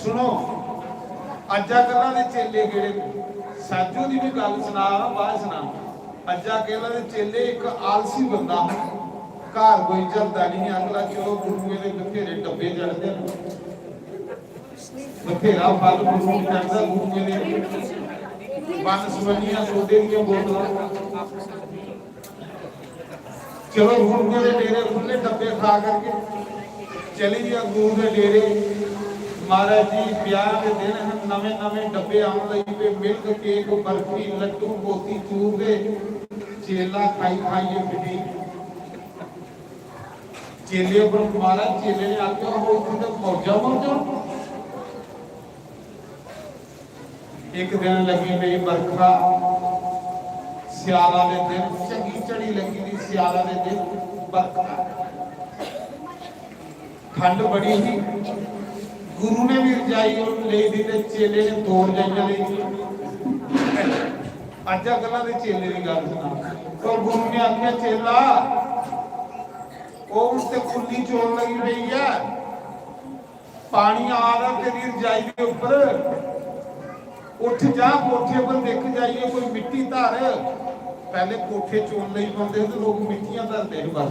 ਸੁਣੋ ਅੱਜਾ ਗੱਲਾਂ ਦੇ ਚੇਲੇ ਕਿਹੜੇ ਸਾਜੂ ਦੀ ਵੀ ਗੱਲ ਸੁਣਾ ਬਾਅਦ ਸੁਣਾ ਅੱਜਾ ਕਹਿੰਦਾ ਦੇ ਚੇਲੇ ਇੱਕ ਆਲਸੀ ਬੰਦਾ ਘਰ ਕੋਈ ਚੱਲਦਾ ਨਹੀਂ ਅਗਲਾ ਚਲੋ ਗੁਰੂ ਦੇ ਬਥੇਰੇ ਡੱਬੇ ਚੜਦੇ ਬਥੇਰਾ ਫਲ ਗੁਰੂ ਨੂੰ ਚੜਦਾ ਗੁਰੂ ਦੇ ਬੰਨ ਸਵੰਨੀਆਂ ਸੋਡੇ ਦੀਆਂ ਬੋਤਲਾਂ ਚਲੋ ਗੁਰੂ ਦੇ ਡੇਰੇ ਖੁੱਲੇ ਡੱਬੇ ਖਾ ਕਰਕੇ ਚਲੀ ਗਿਆ ਗੁਰੂ ਦੇ ਡੇਰੇ महाराज जी प्यार के दिन हम नवे नवे डब्बे आने लगे पे मिल्क केक बर्फी लड्डू मोती चूर दे चेला खाई खाई फिटी चेले पर महाराज चेले ने आके हो तो मौजा मौजा एक दिन लगी मेरी बरखा सियाला दे दिन चंगी चढ़ी लगी थी सियाला दे दिन बरखा ठंड बड़ी ही गुरु ने भी रजाई ले दी ते चेले ने दो रजाइयां ले दी अजा गल्लां दे चेले दी गल सुना तो गुरु ने आख्या चेला ओ उसते खुली चोल लगी पई है पानी आ रहा तेरी रजाई के ऊपर उठ जा कोठे पर देख जाइए कोई मिट्टी धर पहले कोठे चोल नहीं पाते तो लोग मिट्टियां धरते हैं बस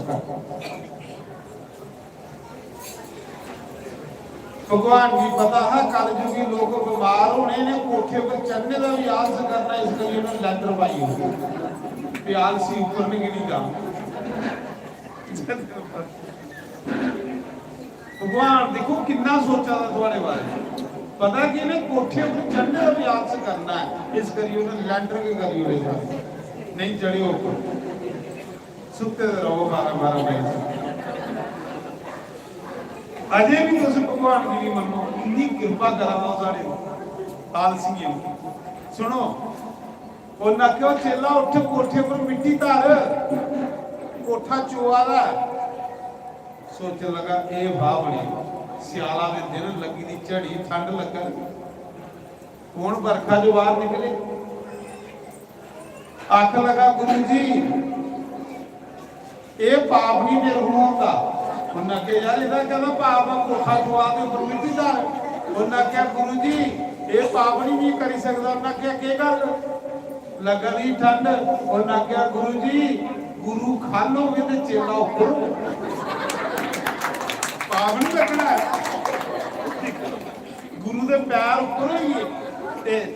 भगवान भी पता है कल जुगी लोग बीमार होने ने कोठे पर चढ़ने का भी आलस करना इसलिए उन्होंने लैंटर पाई होगी आलसी ऊपर नहीं गिनी काम भगवान देखो कितना सोचा था तुम्हारे बारे पता कि इन्हें कोठे पर चढ़ने का भी आलस करना है इस करिए उन्होंने लैंटर के करिए नहीं चढ़ी ऊपर सुते रहो 12-12 महीने अजे भी तुम भगवान की नहीं मनो इन्नी कृपा करा सारे आलसी सुनो उन्हें क्यों चेला उठ कोठे पर मिट्टी धर कोठा चोआ दा सोच लगा ए वाह बड़ी सियाला दे दिन लगी दी झड़ी ठंड लगन हुण बरखा जो बाहर निकले आख लगा गुरु जी ए पाप नहीं मेरे होंदा उन्हें कहा यार इधर कहना पाप कोठा चुआ के ऊपर मिट्टी धर उन्हें कहा गुरु जी ये पाप नहीं करी सकता उन्हें कहा के गल लगनी ठंड उन्हें कहा गुरु जी गुरु खालोगे तो चेला ऊपर पाप नहीं लगना गुरु के पैर ऊपर होइए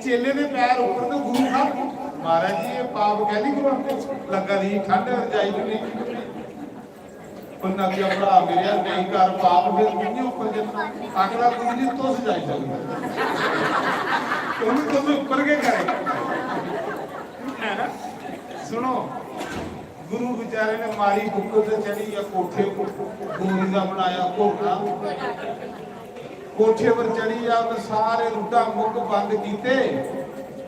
चेले के पैर ऊपर तो गुरु खा महाराज जी ये पाप कह नहीं करो लगनी ठंड रजाई उन्हें क्या भरा मेरे नहीं कर पाप फिर नहीं ऊपर जाना अगला गुरु जी तो सजाई सकते तुम ऊपर के करे सुनो गुरु बेचारे ने मारी बुक्कर से चढ़ी या कोठे गुरु का बनाया घोड़ा कोठे पर चढ़ी या सारे रुड्डा मुख बंद किए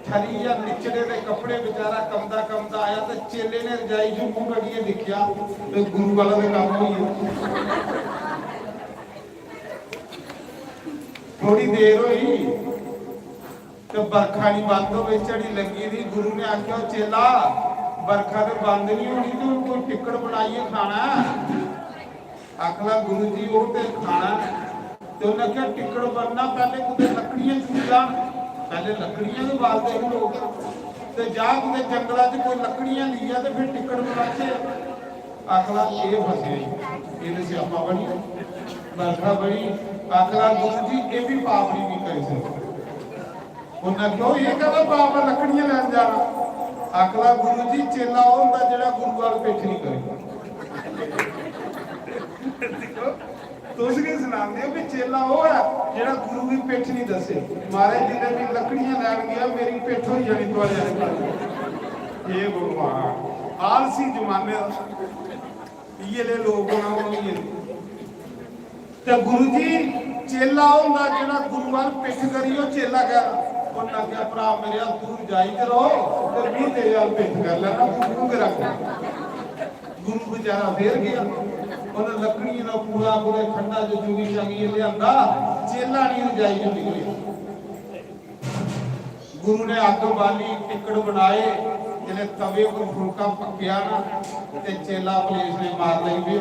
थरी या निचड़े दे कपड़े बेचारा कमदा कमदा आया तो चेले ने रजाई जो मुंह कड़िए दिखया तो गुरु वाला का काम होई थोड़ी देर हुई तो बरखा नहीं बंद हो गई झड़ी लगी थी गुरु ने आख्या चेला बरखा तो बंद नहीं होनी तो कोई टिकट बनाइए खाना आखला गुरु जी वो तो खाना तो उन्हें क्या टिकट बनना पहले कुछ लकड़ियां चुन जान पहले लकड़ियां भी बालते हैं लोग तो जा कुछ जंगलों से कोई लकड़ियां लिया तो फिर टिकट बनाते आखला ये फसे ये स्यापा बनी बरखा बड़ी आखला गुरु जी ये भी पाप नहीं कर सकते उन्हें क्यों ये कहना पाप लकड़ियां लैन जाना आखला गुरु जी चेला होता जो गुरु वाल पिठ नहीं करे तुम की सुनाते हो चेला वो है जो गुरु की पिठ नहीं दसे महाराज जी ने भी लकड़ियां लैन गया मेरी पिठ हो जानी तुम्हारे ये भगवान आलसी जमाने ये लोग ते गुरु जी चेला होंदा जेड़ा गुरु वाल पिठ करियो चेला कह उन्हें क्या भरा मेरे तू जाई करो ते भी तेरे वाल पिठ कर लेना गुरु के रख गुरु बेचारा फिर गया उन्हें लकड़ी ना पूरा पूरे खंडा जो जुगी जागी लिया चेला नहीं रजाई चो निकले। गुरु ने अग बाली टिकड़ बनाए, जिन्हें तवे को फुलका पकया ना ते चेला पुलिस ने मार ली भी।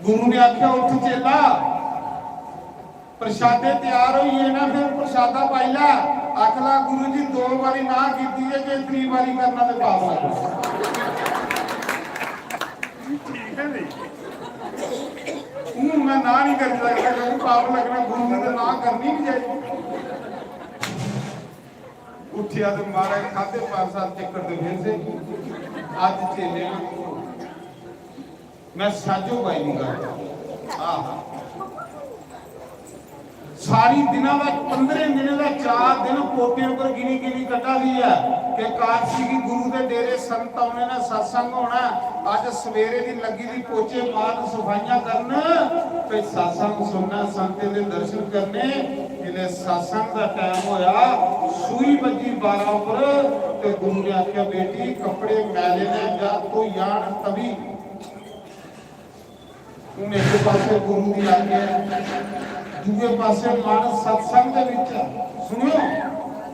गुरु ने आख्या उठ चेला प्रसादे तैयार हुई है ना, फिर प्रसादा पाई ला। आखला गुरु जी 2 बारी ना की है, जे 3 बारी करना तो पाप लगना। मैं ना नहीं कर सकता क्योंकि पाप लगना, गुरु ने तो ना करनी नहीं चाहिए। उठिया तो महाराज खाते 5-7 चक्कर तो फिर से आज चेले मैं साजो भाई नहीं करता। सारी दिनों का 15 दिन का 4 दिन पोटियों पर गिनी गिनी कटा दी है कि काशी की गुरु के डेरे संत आने ना, सत्संग होना। अज सवेरे की लगी थी पोचे मार सफाइयां करना, फिर सत्संग सुनना, संत के दर्शन करने। जिले सत्संग का टाइम होया, सूई बजी 12 पर, तो गुरु ने आख्या बेटी कपड़े मैले ने जा तो यान तभी उन्हें एक पासे गुरु की आज्ञा, दूजे पासे मन सत्संग दे विच। सुनियो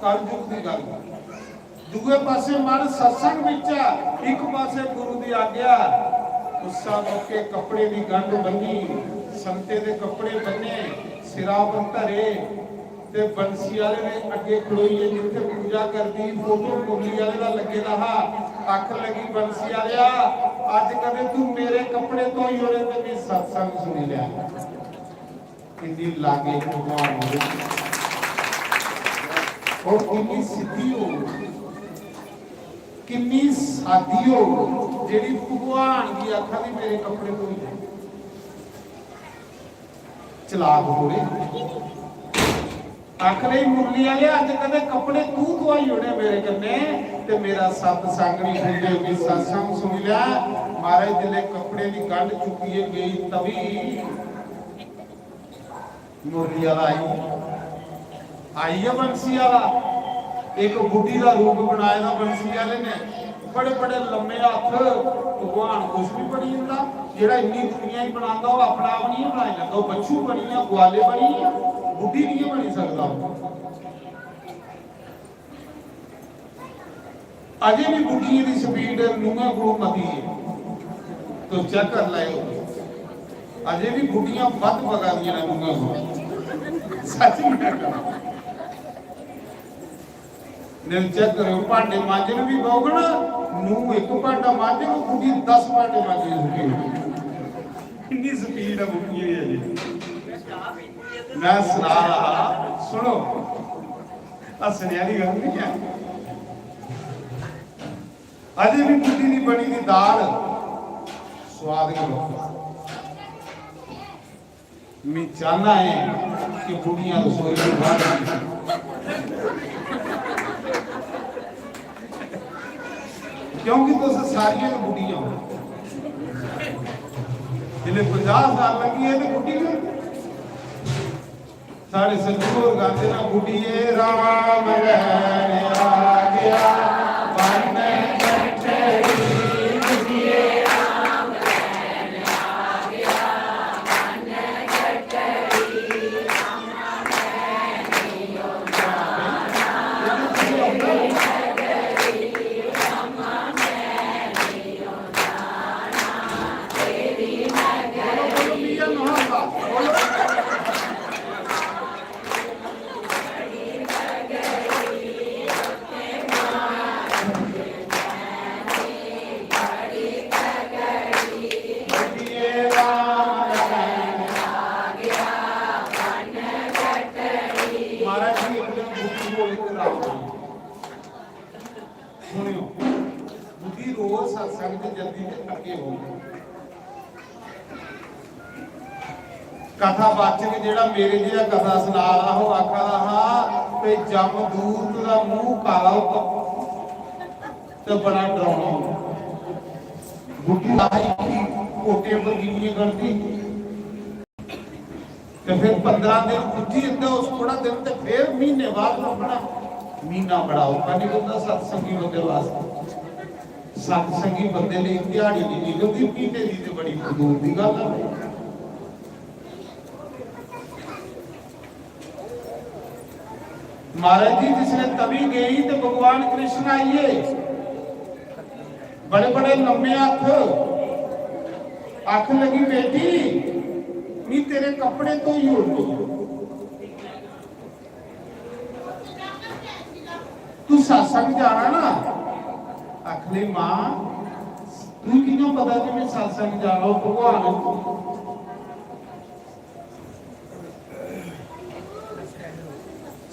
कलयुग दी गल, दूजे पासे मन सत्संग विच, एक पासे गुरु की आज्ञा। उसा मौके कपड़े की गंढ बनी, संते दे कपड़े बने, सिरा पर धरे, ते बंसी वाले ने अगे खड़ोई है जिथे पूजा करती। फोटो मुरली वाले का लगे रहा, अख लगी बंसी वालिया अज कदे तू मेरे कपड़े तो ही होने ते मैं सत्संग सुनी लिया। कितनी लागे भगवान और कितनी सिद्धि हो, कितनी सादी हो, जेडी भगवान की अखा भी मेरे कपड़े तो ही चलाक होवे। आखरे मुरली वाले अज कदे कपड़े तू धोई होने मेरे कन्ने ते मेरा सत्संग नहीं सुनदे होगी। सत्संग सुन लिया महाराज, जिले कपड़े की गंढ चुकी गई तभी मुरली वाला आई है बंसी वाला। एक बुढ़ी का रूप बनाया बंसी वाले ने, बड़े बड़े लम्बे हथ। भगवान कुछ भी बनी जाता, जेड़ा इन्नी दुनिया ही बनाता वो अपना आप नहीं बनाई लगता। बच्चू बनी है, ग्वाले बनी है, बुढ़ी नहीं बनी सकता। अजे भी बुढ़ी की स्पीड नूंह को मती है, तो चेक कर लाओ। अजे भी बुढ़ियां बद पका दियां ने नूंह को, सच नहीं चेक करो। भांडे मांजन भी बहुगण, नूंह एक भांडा मांजे, बुढ़ी 10 भांडे मांजे। इतनी स्पीड है बुढ़ी है। मैं सुना रहा, सुनो, हसने वाली गल नहीं है। अजे भी बुढ़ी की बनी की दाल स्वाद करो। मैं चाहना है कि बुढ़ियां रसोई में बाहर, क्योंकि तुम सारियां बुढ़ियां हो। जिन्हें 50 साल लगी है तो बुढ़ी साढ़े सज्जू गाते ना, बुढ़िए राम रहने आ गया बन गठरी, बुढ़िए राम रहने आ गया बन गठरी, राम रहने ओ जाना, तेरी नगरी राम रहने ओ जाना, तेरी नगरी। कथा वाचक जेड़ा मेरे जिहा कथा सुना रहा हो आखा रहा ते जमदूत दा मुंह काला ते बड़ा डरावना बुढ़ी आई की कोटे पर गिनी करती ते फिर 15 दिन बुद्धि इतना उस थोड़ा दिन ते फिर महीने बाद अपना महीना बड़ा औखा निकलता सत्संगी बंदे वास्ते। सत्संगी बंदे ने दिहाड़ी नहीं निकलती, महीने की तो बड़ी दूर की गल है। महाराज जी जिसने तभी गई तो भगवान कृष्ण आइए, बड़े बड़े लंबे अख लगी बेटी नी तेरे कपड़े तो ही उड़ गए, तू सत्संग जाना ना। आखली मां तू किनों पता कि मैं सत्संग जाना भगवान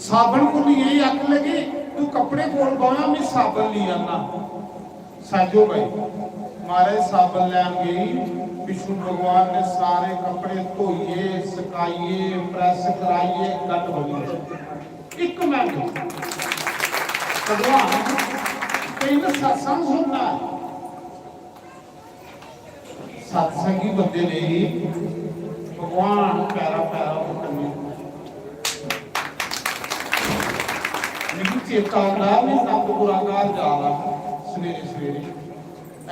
साबन को नहीं अख लगी, तू कपड़े खोल पाया मैं साबन ली आना। साजो भाई महाराज साबन लैन गई, विष्णु भगवान ने सारे कपड़े धोइए सुकाइए प्रेस कराइए कट बनी एक मिनट भगवान कहीं सत्संग सुनना है। सत्संगी बंदे ने भगवान पैरा पैरा उठने चेता आता मैं नंदपुरा घर जा रहा सवेरे सवेरे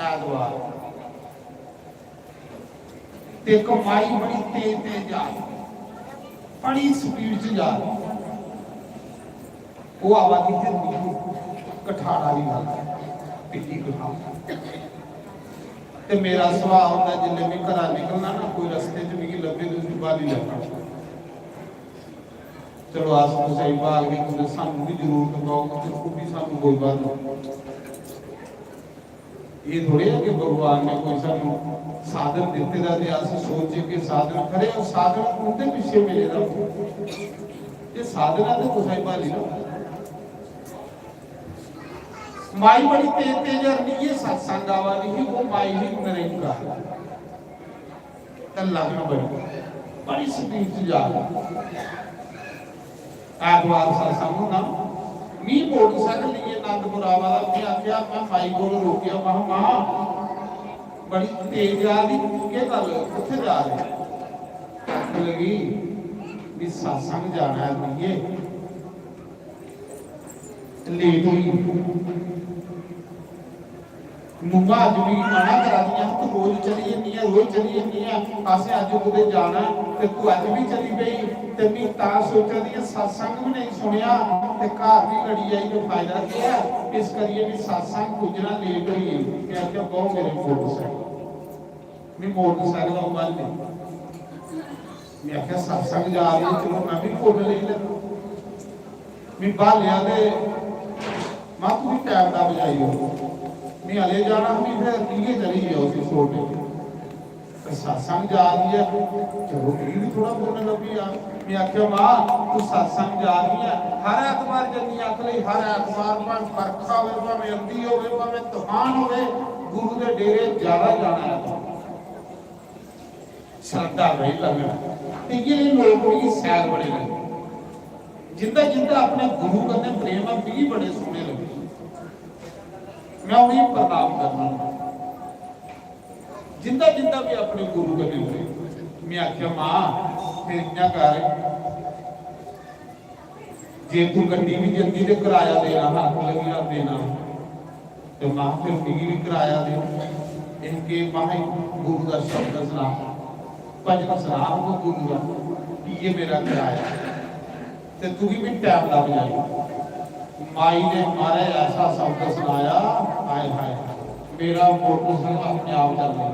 ऐतवार ते कमाई बड़ी तेज तेज जा बड़ी स्पीड च जा वो आवाज़ कठाड़ा की गल टिक्की कठा ते मेरा सुभाव होता जिले मैं घरा निकलना ना कोई रस्ते च मिगी लभे तो बाली लगना चलो आस सही भाग भी तुझे सानू भी जरूरत पाओ तो भी सानू कोई बात नहीं। ये थोड़े है कि भगवान ने कोई सानू साधन दिते दा ते अस सोचे कि साधन खरे और साधन उनके पीछे मिले दा ये साधना ते कुछ भाली ना माई बड़ी तेज तेज रही है सत्संग आवा नहीं वो माई ही नरेंद्र कल्ला ना बड़ी स्पीड से जा ऐतवार सत्संग होना मी मोटरसाइकिल लिए नंदपुरा वाला मैं आख्या मैं माई को रोकिया मैं मां बड़ी तेज जा रही के गल किथे जा रही लगी भी सत्संग जाना है ये लेट हुई मुंगा अज भी मना करा दिया तू रोज चली जानी है रोज चली जानी है असें अज कुते जाना ते तू अज भी चली गई ते मैं ता सोचा दी सत्संग भी नहीं सुनिया ते घर भी लड़ी आई तो फायदा क्या इस करिए भी सत्संग पुजना लेट हुई क्या क्या बहुत मेरे मोटरसाइकिल मैं मोटरसाइकिल मोबाइल में मैं क्या सत्संग जा रही चलो मैं भी फोटो ले ले मैं बाहर लिया दे मां तू भी टाइम दा बजाई हो मैं हले जाना मैं फिर नीचे चली गया उसी छोटे तो सत्संग जा रही है चलो मेरी भी थोड़ा बोलने लगी यार मैं आख्या मां तू सत्संग जा रही है हर ऐतवार जन्नी आख ली हर ऐतवार पर बरखा हो भावे अंधी हो भावे तूफान हो गुरु के डेरे ज्यादा जाना है श्रद्धा नहीं लगना तो ये लोग भी सैर बड़े लगे जिंदा जिंदा अपने गुरु करने प्रेम भी बड़े सोने लगे मैं उन्हें प्रताप करना जिंदा जिंदा भी अपने गुरु के लिए मैं आख्या मां फिर इतना कर जे तू गड्डी भी जल्दी से किराया देना हाथ लगी आप देना तो मां फिर मिगी भी किराया दे इनके मां गुरु का शब्द सुना भजन सुना को गुरु का कि ये मेरा किराया तो तू भी टाइम ला बजाई माई ने हमारे ऐसा शब्द सुनाया हाय हाय मेरा मोटरसाइकिल अपने आप चल रहा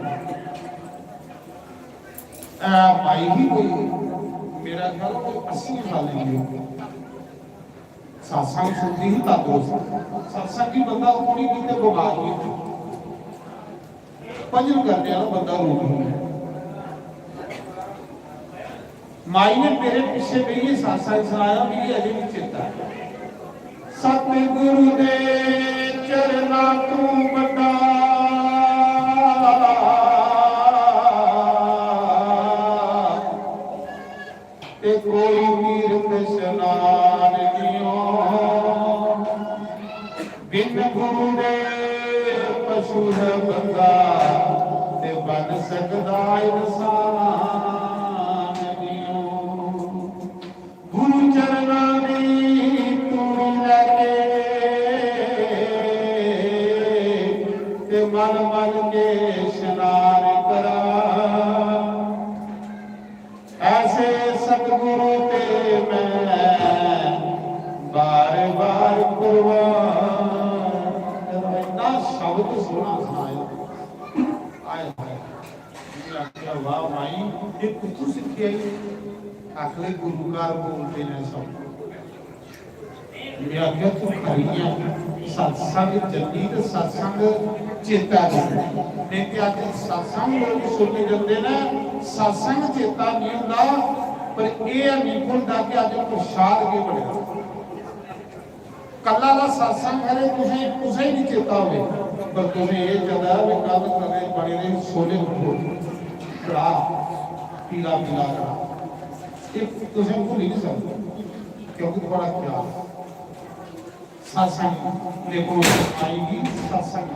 माई ही कोई मेरा ख्याल कोई 80 साल की सत्संग सुनती ही तंदुरुस्त सत्संग की बंदा पूरी की बीमार नहीं भजन करने वाला बंदा रोग नहीं माई ने मेरे पीछे भी ये सत्संग सुनाया मेरी अजे भी चेता है सतगुरु दे चरना तू बता ते कोई तीर्थ स्नान दियो बिन गुरु दे पशु है बंदा ते बन सकदा इंसान दियो गुरु चरना मन मन के स्नान करा ऐसे सतगुरु पे मैं सोहना सुनाया आया आख्या वाह माई ये कितों सीखे आखिर गुरुकार बोलते हैं सब मैं आख्या तू खरीया सत्संग जल्दी तो सत्संग चेता नहीं कि आज सत्संग लोग सुनने जाते ना सत्संग चेता नहीं होता पर यह नहीं भूलता कि आज प्रसाद के बने कला का सत्संग है तुझे ही नहीं चेता हो पर तुम्हें ये चलता है कि कल कले बने ने सोने उठो कड़ा पीला पीला कड़ा ये तुझे भूल ही नहीं सकते क्योंकि थोड़ा क्या सत्संग देखो आएगी सत्संग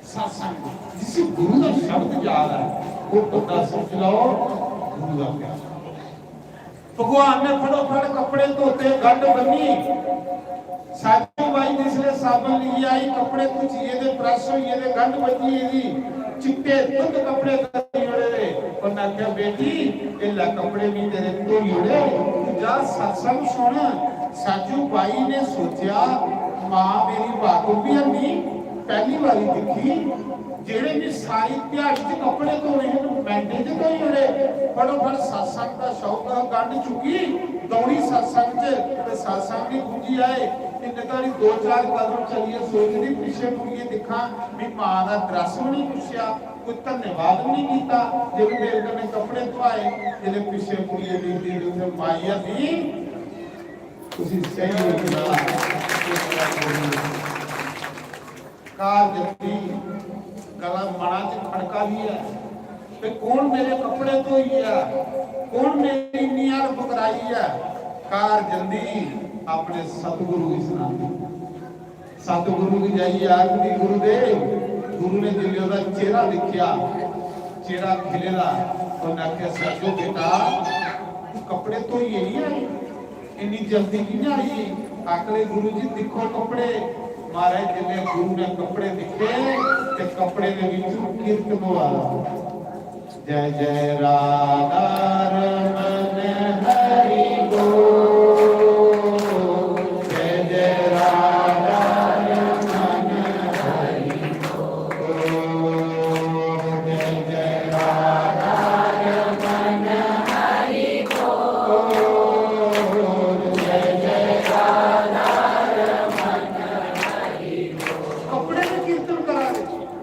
सत्संग जिसे गुरु का शब्द याद है वो पता समझ लो गुरु का प्यार भगवान ने फटोफट कपड़े धोते गंढ बनी साधु भाई जिसने साबन ली आई कपड़े कुछ ये दे प्रेस हुई ये दे गंढ बनी ये चिट्टे तुंद कपड़े जोड़े और ना क्या बेटी ये ला कपड़े भी तेरे तो जोड़े तू जा सत्संग सुन साधु भाई ने सोचा मां मेरी बात भी नहीं पहली बारी दिखी जेड़े भी सारी दिहाड़ी च कपड़े धोने मैंटे च कोई जोड़े फटोफट सत्संग का शौक गंढ चुकी दौड़ी सत्संग च सत्संग की पूंजी आए इन्हें दो चार कदम चलिए सोचती पिछे मुड़िए दिखा भी मां का ड्रैस भी नहीं पूछा कोई धन्यवाद भी नहीं किया जब मेरे कने कपड़े धोए जिले पिछे मुड़िए देखती माई हली तुसी सही हो कार जल्दी गला मना च खड़का भी है ते कौन मेरे कपड़े धोई है कौन मेरी नियार पकड़ाई है कार जल्दी अपने सतगुरु की सुना सतगुरु की जाइए आखिरी गुरुदेव गुरु ने जिले का चेहरा देखा चेहरा खिलेला और आख्या सजो बेटा कपड़े तो यही है इन्नी जल्दी की आई आखिरी गुरु जी दिखो कपड़े महाराज जिले गुरु ने कपड़े दिखे ते कपड़े ने विचों कीर्तन आ जय जय राधा रमन हरि बोल जय जय राधा रमन हरि बोल जय जय राधा रमन हरि बोल जय जय राधा रमन हरि बोल कपड़े में कीर्तन करा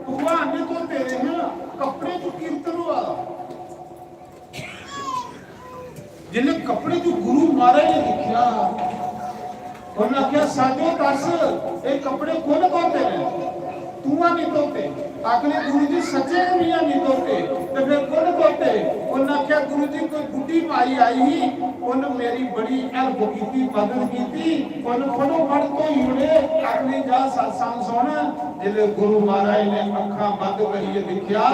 भगवान ने तो तेरे हैं कपड़े जो कीर्तन हुआ जिन्हें कपड़े जो गुरु महाराज ने दिखा उन्होंने क्या साजो दस ये कपड़े कौन धोते हैं तू नहीं धोते आखिर गुरु जी सच्चे मियां नहीं धोते तो फिर कौन धोते उन्होंने क्या गुरु जी कोई बुढ़ी माई आई ही उन्होंने मेरी बड़ी हेल्प की मदद की उन्होंने फटोफट तो यूड़े आखिर जा सत्संग सुन जिले गुरु महाराज ने अखा बंद करिए दिखा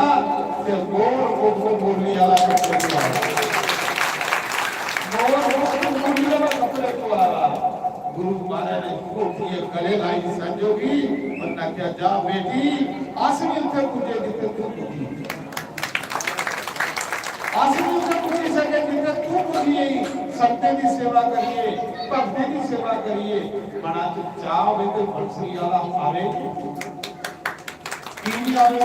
ते बोल बोली वाला कपड़े को आला गुरु महाराज ने कोठिए गले लाई संजोगी वरना क्या जा बेटी आसमान से पूछे जितने तू पूछी आसमान से पूछ सके जितने तू पूछिए सत्य की सेवा करिए भक्ति की सेवा करिए मना तो चाह वे तो बंसी वाला आवे की आवे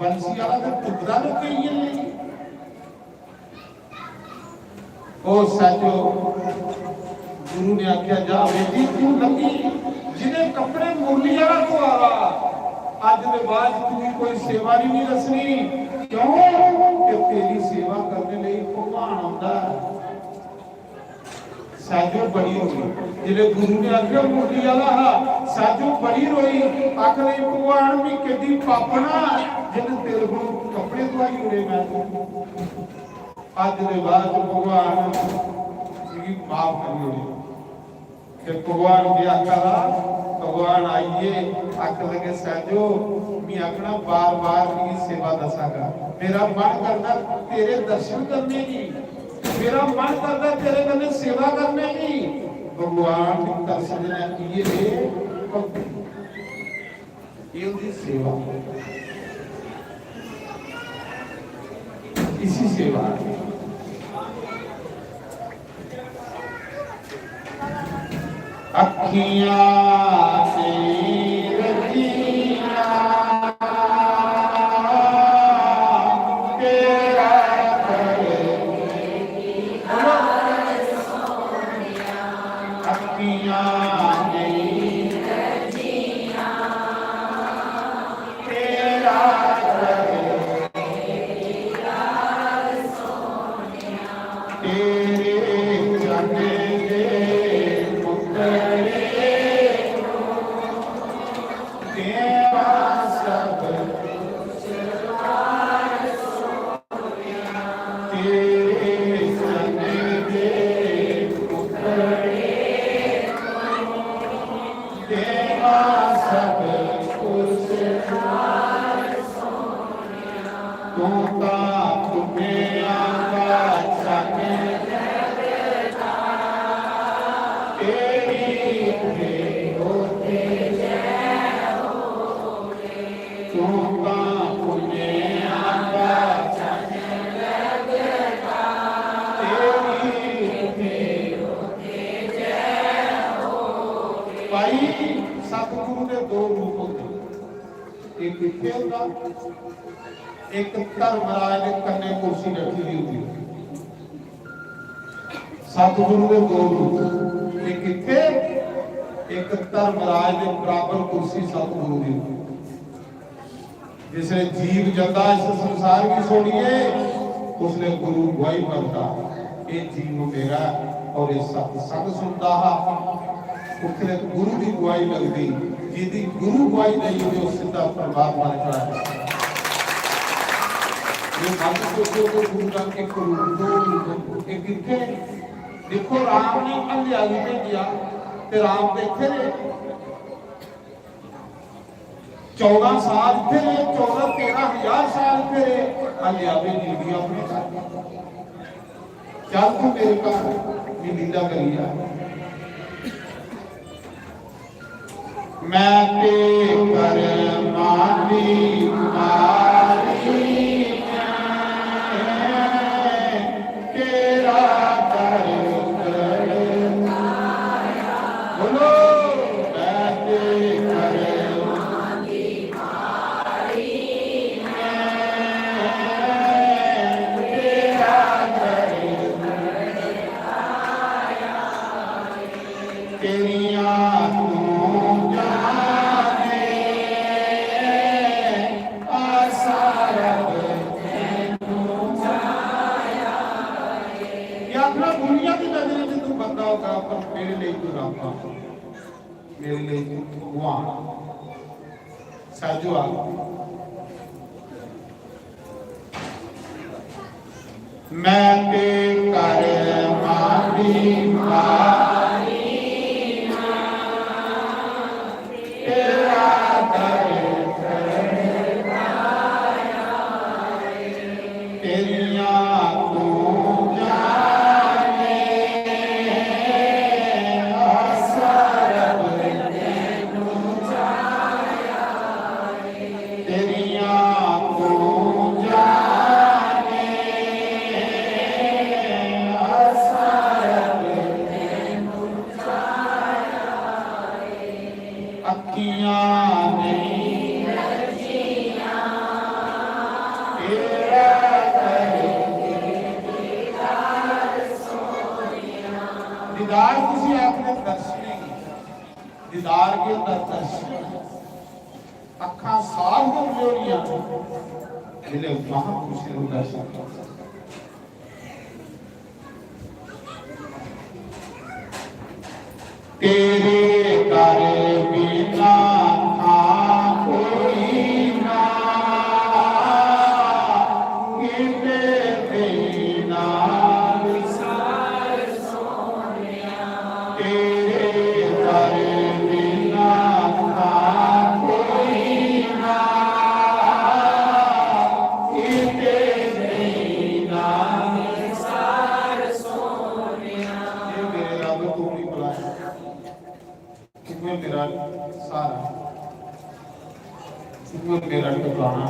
बंसी वाला तो टुकड़ा लोग कहिए नहीं ओ साजो गुरु ने आख्या जा बेटी क्यों लगी जिन्हें कपड़े मुरली वाला को आवा आज के बाद तू कोई सेवा नहीं रसनी क्यों कि तेरी सेवा करने लिए भगवान आंदा साजो बड़ी रोई जिले गुरु ने आख्या मुरली वाला साजो बड़ी रोई आखिर भगवान भी कितनी पापना जिन्हें तेरे को कपड़े धोई उड़े मैं आज के बाद भगवान की माफ करिए कि भगवान क्या करा भगवान आइए आख लगे साजो मैं अपना बार बार की सेवा दसागा मेरा मन करता तेरे दर्शन करने की मेरा मन करता तेरे कने सेवा करने की भगवान की दर्शन किए ये सेवा इसी सेवा अखियां से नहीं तेरा तेरे जाने दे मुकरे तेरा सब तेरे जाने दे मुकरे तेरा सब कुछ तू का तुम्हें आका जाने भाई सतगुरु के दो रूप होते, एक इत्थे होता, एक धर्मराज ने कन्ने कुर्सी रखी हुई होती। सतगुरु के दो रूप, एक इत्थे, एक धर्मराज के बराबर कुर्सी सतगुरु की होती। जिसने जीव जंदा इस संसार की छोड़िए, उसने गुरु गवाही करता, ये जीव मेरा और ये सत्संग सुनता है। उसने गुरु की गवाही लगती, जिसकी गुरु गवाही नहीं होती वो सीधा परमात्मा ने खड़ा है। ये बात तो गुरु का एक रूप, दो रूप, एक कितने देखो राम ने अलियागी में दिया, ते राम देखे ने 14 साल थे, 14-13,000 साल थे, अलियागी लीली अपने घर। चल तू मेरे घर ये लीला करिया, मैं ते कर मानी मारी तेरा कर बोलो मैं ते कर मानी मारी तेरा कर तेरिया मेरे लिए तू रामा, मेरे लिए तू भगवान साजुआ। मैं ते कर मारी मारी तेरा कर तेरिया तू दीदार किसी आपने दर्शन दीदार के अंदर दर्शन अखा साफ हो जोड़ियां जिले महापुरुष ने दर्शन तेरे कर बिना था कोई ना किते बिना मेरा सारा मेरा ठिकाना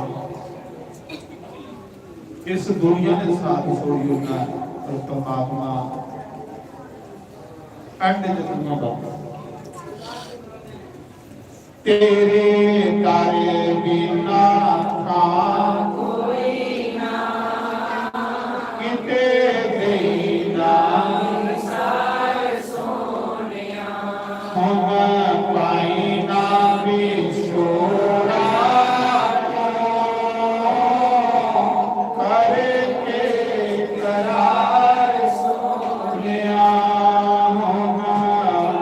इस दुनिया के साथ छोड़ी होना और परमात्मा एंड जन्म का तेरे तारे बिना था कोई ना किते देना ਹੁਣ ਪਾਈ ਨਾ ਵਿਛੋੜਾ ਕਰਕੇ ਕਰਾਰ ਸੋਹਣਿਆ ਹੁਣ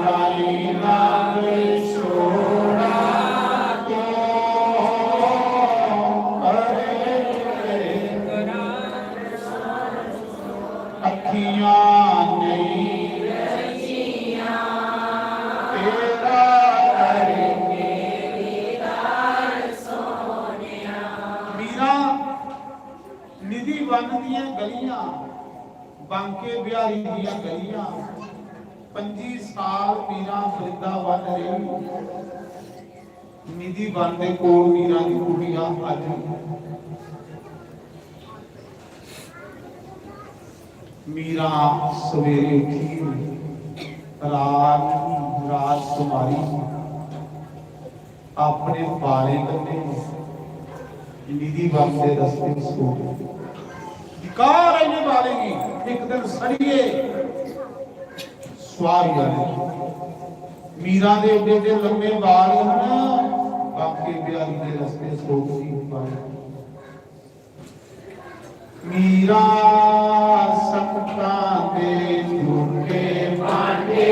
ਪਾਈ ਨਾ ਵਿਛੋੜਾ ਅੱਖੀਆਂ ਨਹੀਂ ਰਚੀਆਂ ਤੇਰਾ ਕਰਕੇ ਦੀਦਾਰ ਸੋਹਣਿਆ। ਮੀਰਾ ਨਿਧੀ ਵਨ ਦੀਆਂ ਗਲੀਆਂ ਬਾਂਕੇ ਬਿਹਾਰੀ ਦੀਆਂ ਗਲੀਆਂ 25 ਸਾਲ ਮੀਰਾ ਬ੍ਰਿੰਦਾਵਨ ਰਹੀ। ਨਿਧੀ ਵਨ ਦੇ ਕੋਲ ਮੀਰਾ ਦੀ ਕੁੜੀਆਂ ਅੱਜ ਮੀਰਾ ਸਵੇਰੇ ਉੱਠੀ ਰਾਤ ਕੁਮਾਰੀ ਆਪਣੇ ਬਾਰੇ ਕੰਨੇ ਨਿਧੀ ਵਨ ਦੇ ਰਸਤੇ ਸੋ ਵਿਕਾਰ ਇਹਨੇ ਬਾਲੇਗੀ ਇੱਕ ਦਿਨ ਸੜੀਏ ਸਵਾਰੀ ਵਾਲੇ ਮੀਰਾ ਦੇ ਏਡੇ ਏਡੇ ਲੰਮੇ ਵਾਲ ਹਨ ਬਾਕੀ ਬਿਆਰੀ ਦੇ ਰਸਤੇ ਸੋ ਗਈ ਬਾਰੇ ਮੀਰਾ ਸੰਤਾਂ ਦੇ ਝੂਠੇ ਭਾਂਡੇ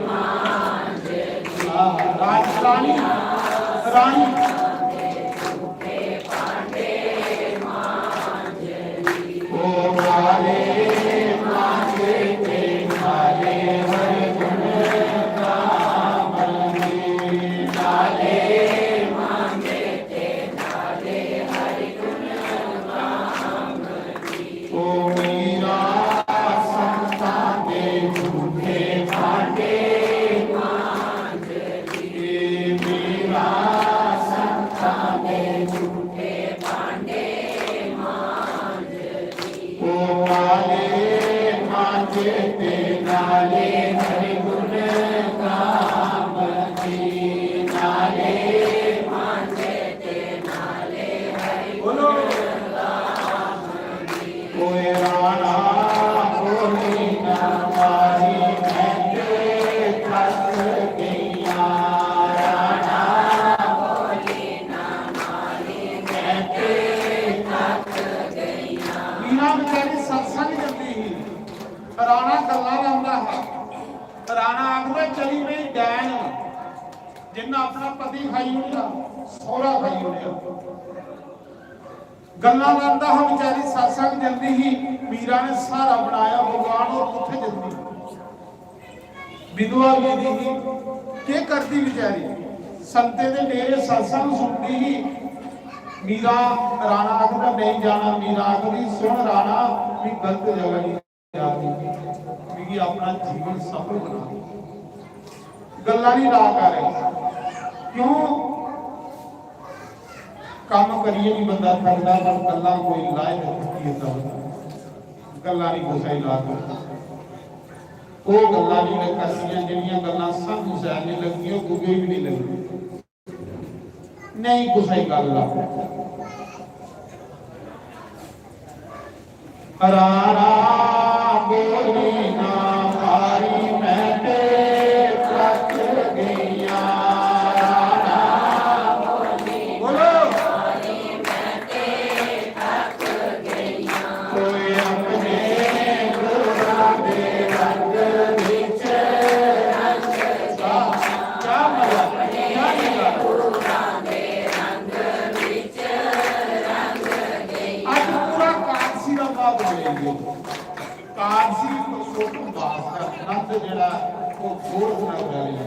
ਮਾਂਜੇ ਰਾਣੀ ਰਾਣੀ ਉਹ ਵਾਲੇ ਮਾਂਜੇ ਤੇ ਨਾਲੇ ਹਰ ਗੁਣ ਗਾਵਨੇ ਨਾਲੇ ਮਾਂਜੇ ਤੇ ਨਾਲੇ ਹਰ ਗੁਣ ਗਾਵਨੇ ਉਹ ਮੀਰਾ ਸੰਤਾਂ ਦੇ ਝੂਠੇ ਭਾਂਡੇ ਮਾਂਜਦੀ ਮੀਰਾ ਸੰਤਾਂ ਦੇ ਝੂਠੇ ਭਾਂਡੇ ਉਹ ਵਾਲੇ ਮਾਂਜੇ ਤੇ ਨਾਲੇ ਹਰਿ ਗੁਣ ਗਾਵਦੀ ਨਾਲੇ ਮਾਂਜੇ ਤੇ ਨਾਲੇ ਹਰਿ ਗੁਣ ਗਾਵਦੀ ਕੋਏ ਰਾਣਾ ਬੋਲੀ ਨਾ ਮਾਰੀ ਮੈਂ ਤੇ ਥੱਕ ਗਈਆਂ ਰਾਣਾ ਬੋਲੀ ਨਾ ਮਾਰੀ ਮੈਂ ਤੇ ਥੱਕ ਗਈਆਂ। ਮੀਰਾ ਵਿਚਾਰੀ ਸਤਸੰਗ ਜਾਂਦੀ ਸੀ ਰਾਣਾ ਗੱਲਾਂ ਲਾਉਂਦਾ ਹੈ ਰਾਣਾ ਆਖਦਾ ਚਲੀ ਗਈ ਡੈਣ ਜਿੰਨਾ ਆਪਣਾ ਪਤੀ ਖਾਈ ਹੁੰਦਾ ਸੋਹਰਾ ਖਾਈ ਹੁੰਦਾ ਗੱਲਾਂ ਲਾਉਂਦਾ ਹੈ ਵਿਚਾਰੀ ਸਤਸੰਗ ਜਾਂਦੀ ਸੀ ਮੀਰਾ ਨੇ ਸਹਾਰਾ ਬਣਾਇਆ ਭਗਵਾਨ ਉਹ ਕਿੱਥੇ ਜਾਂਦੀ ਵਿਧਵਾ ਵੀ ਦੀ ਕੀ ਕਰਦੀ ਵਿਚਾਰੀ ਸੰਤੇ ਦੇ ਡੇਰੇ ਸਤਸੰਗ ਸੁਣਦੀ ਸੀ ਮੀਰਾ ਰਾਣਾ ਆਖਦਾ ਨਹੀਂ ਜਾਣਾ ਮੀਰਾ ਆਖਦੀ ਸੁਣ ਰਾਣਾ ਵੀ ਗਲਤ ਜਗ੍ਹਾ ਨਹੀਂ ਜਾਦੀ ਵੀ ਆਪਣਾ ਜੀਵਨ ਸਫਲ ਬਣਾ ਗੱਲਾਂ ਨਹੀਂ ਰਾ ਕਰ ਰਹੀ ਕਿਉਂ ਕੰਮ ਕਰੀਏ ਨਹੀਂ ਬੰਦਾ ਥੱਕਦਾ ਪਰ ਗੱਲਾਂ ਕੋਈ ਲਾਇ ਨਹੀਂ ਗੱਲਾਂ ਨਹੀਂ ਕੋਈ ਲਾ ਕਰਦਾ ਉਹ ਗੱਲਾਂ ਨਹੀਂ ਕਰਦੀਆਂ ਜਿਹੜੀਆਂ ਗੱਲਾਂ ਸਭ ਹੁਸੈਨ ਨੇ ਲੱਗੀਆਂ ਉਹ ਕੋਈ ਵੀ ਨਹੀਂ ਲੱਗੀ ਨਹੀਂ ਕੁਛ ਗੱਲ ਲਾ ਰਾਣਾ ਬੋਲੀ ਨਾ ਮਾਰੀ ਮੈਂ ਤੇ ਥੱਕ ਗਈਆਂ ਰਾਣਾ ਬੋਲੀ ਬੋਲੋ ਮਾਰੀ ਮੈਂ ਤੇ ਥੱਕ ਗਈਆਂ ਕੋਈ ਆਪਣੇ ਗੁਰਾਂ ਦੇ ਰੰਗ ਵਿੱਚ ਰੰਗ ਜਾ ਮਲਾ ਆਪਣੇ ਗੁਰਾਂ ਦੇ ਰੰਗ ਵਿੱਚ ਰੰਗ ਗਈਆਂ। ਅੱਜ ਪੂਰਾ ਕਾਂਸੀ ਦਾ ਬਾਤ ਹੋਏਗੀ ਕਾਂਸੀ ਛੋਟੂ ਬਾਸ ਦਾ ਨੰਦ ਜਿਹੜਾ ਉਹ ਗੋਲ ਹੋਣਾ ਚਾਹੀਦਾ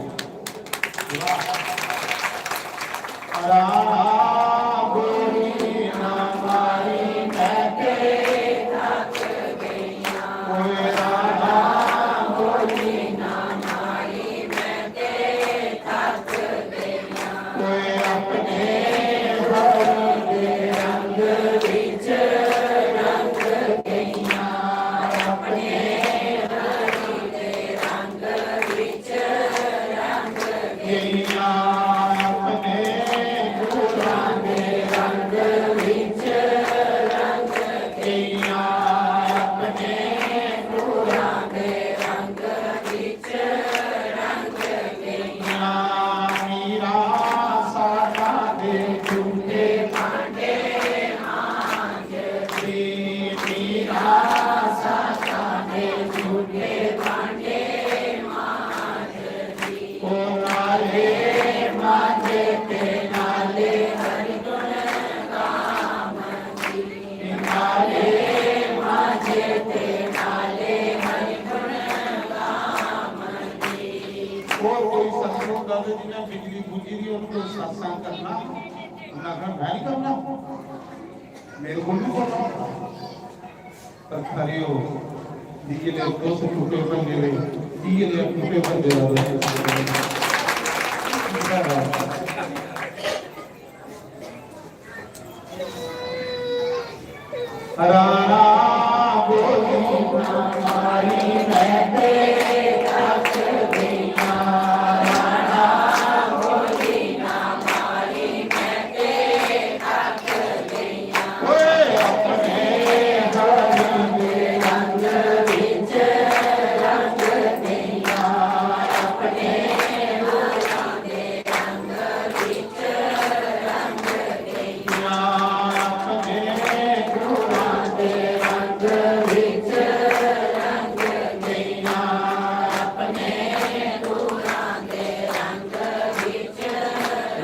ਰਾਣਾ ਬੋਲੀ ਨਾ ਮਾਰੀ ਮੈਂ ਤੇ ਥੱਕ ਗਈਆਂ ਓਏ ਰਾਣਾ ਬੋਲੀ ਨਾ ਮਾਰੀ ਮੈਂ ਤੇ ਥੱਕ ਗਈਆਂ ਓਏ ਆਪਣੇ ਹਰ ਦੇ ਰੰਗ ਵਿੱਚ ਰੰਗ ਗਈਆਂ ਆਪਣੇ ਹਰੀ ਦੇ ਰੰਗ ਵਿੱਚ ਰੰਗ ਗਈਆਂ ਆਪਣੇ ते नाले हरि गुण गावंदी नाले माझे ते नाले हरि गुण गावंदी और कोई सत्संग दादा जी ने बिजली बुझी दी उनको सत्संग करना उन्हें मैं नहीं करना मेरे को नहीं करना पर खरे हो दिए ले 200 रुपए बंदे ले दिए ले रुपए बंदे हराना बोली हमारी मैं तेरे तक गईया हराना बोली हमारी मैं तेरे तक गईया ओए अपने हरि दे रंग विच रंग गईया अपने गुणां दे रंग विच रंग गईया अपने गुणां दे रंग विच रंग गईया अपने गुणां दे रंग विच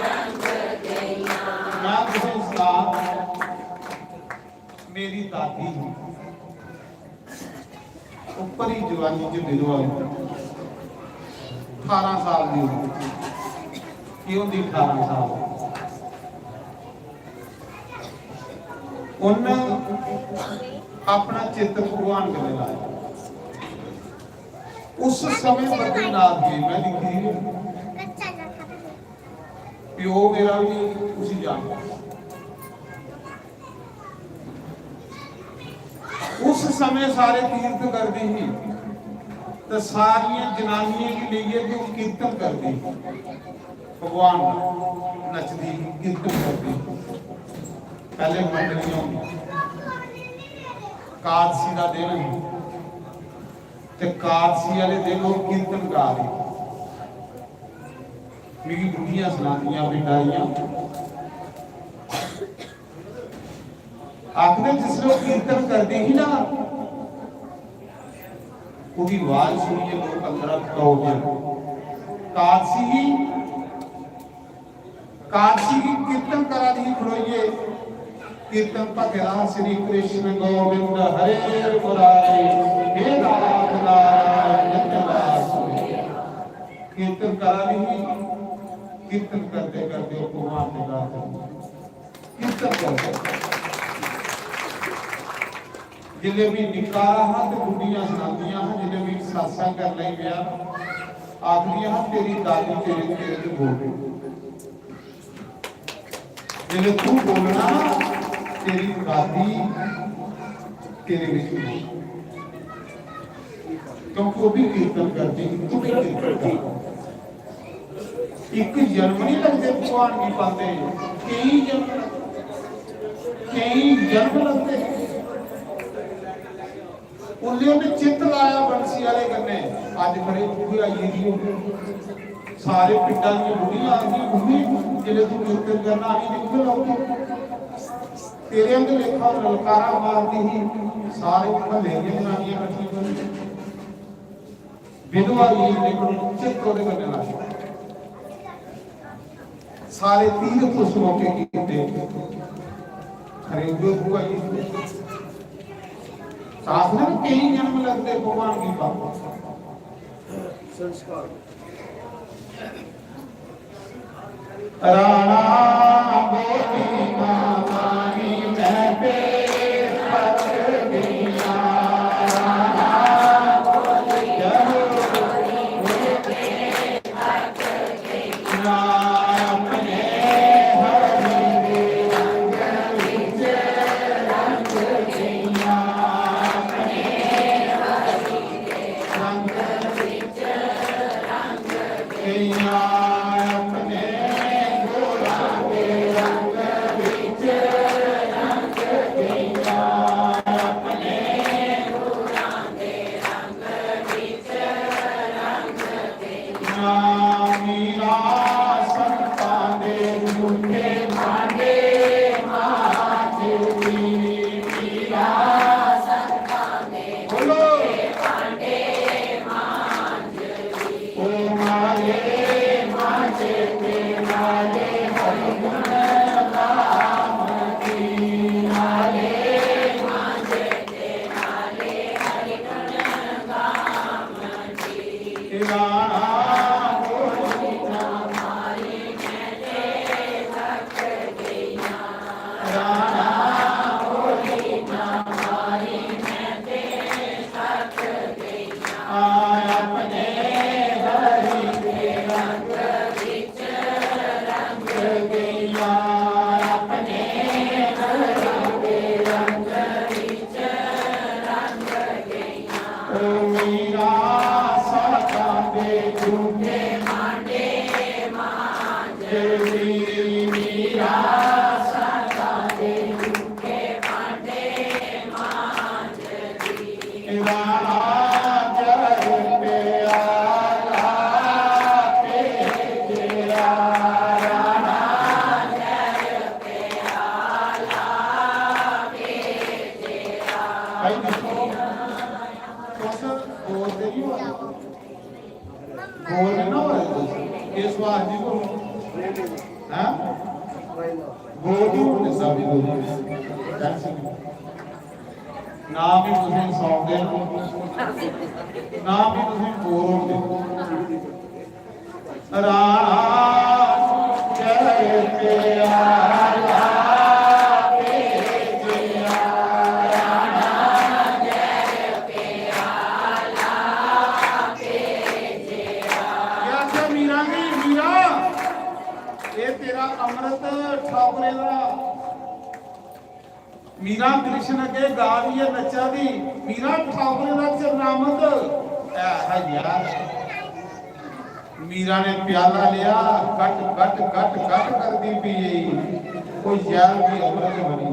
रंग गईया मैं तुझे सलाम मेरी दादी ऊपर ही जवानी च विधवा 18 साल की उम्र क्यों दी 18 साल उन्हें अपना चित्त भगवान के लाया उस समय बद्रीनाथ जी मैं लिखी प्यो मेरा भी उसी जानता उस समय सारे तीर्थ करते ही तो सारियां जनानियां की लिए कि वो कीर्तन करती भगवान नचदी कीर्तन करती पहले मंडलियों कादसी का दिन ते कादसी वाले दिन वो कीर्तन गा रहे मेरी बुढ़ियां सुनादियां बिटाइयां आखिर जिसने कीर्तन करते ही ना उसकी आवाज सुनिए लोग अंदर हो गए कादसी की कीर्तन करा दी खड़ोइए कीर्तन भगला श्री कृष्ण गोविंद हरे मुरारे हे नाथ नारायण वासुदेव कीर्तन करा दी कीर्तन करते करते भगवान ने गाते कीर्तन करते जिले भी निकारा हाँ तो बुढ़ियां सुनादियां हाँ जिले भी सत्संग कर ले गया आखिरी हाँ तेरी दादी तेरे तेरे बोल जिले तू बोलना तेरी दादी तेरे विच क्योंकि वो भी कीर्तन करती तू भी कीर्तन कर एक जन्म नहीं लगते भगवान की पाते कई जन्म लगते उन्हें चित्त लाया बंसी वाले कन्ने अज खड़े बुढ़ी आई दी सारे पिंडां दी बुढ़ियां आ गई बुढ़ी जिले तू कीर्तन करना आई दी उसे लोग तेरे अंदर लेखा ललकारा मारती ही सारे महल्ले दी जनानियां इकट्ठी होई विधवा जी ने चित्त ओदे कन्ने लाया सारे तीर्थ उस मौके कीते खरे बुआ जी साथ में कई जन्म लगते भगवान की बात संस्कार राणा बोली मामानी मैं पे पक गईया राणा बोली मैं पे पक गईया अपने हरि दे रंग विच रंग गईया अपने गोरा के रंग विच रंग गईया अपने गोरा के रंग विच रंग गईया मीरा संतां दे झूठे भांडे मांझदी मीरा संतां दे झूठे भांडे मांझदी ओ मारे मांझे ते नाले ਇਹ ਸਵਾਲ ਜੀ ਕੋ ਹਾਂ ਬੋਲੋ ਨੇ ਸਭ ਬੋਲੋ ਨਾ ਵੀ ਤੁਸੀਂ ਸੌਂਦੇ ਨਾ ਵੀ ਤੁਸੀਂ ਬੋਲਦੇ ਰਾਮ ਜੈ ਪਿਆਰਾ अमृत ठाकुरे दा मीरा कृष्ण के गावी है नचा दी मीरा ठाकुरे दा चरनामत है यार मीरा ने प्याला लिया कट कट कट कट कर दी पी कोई जैल भी अमृत बनी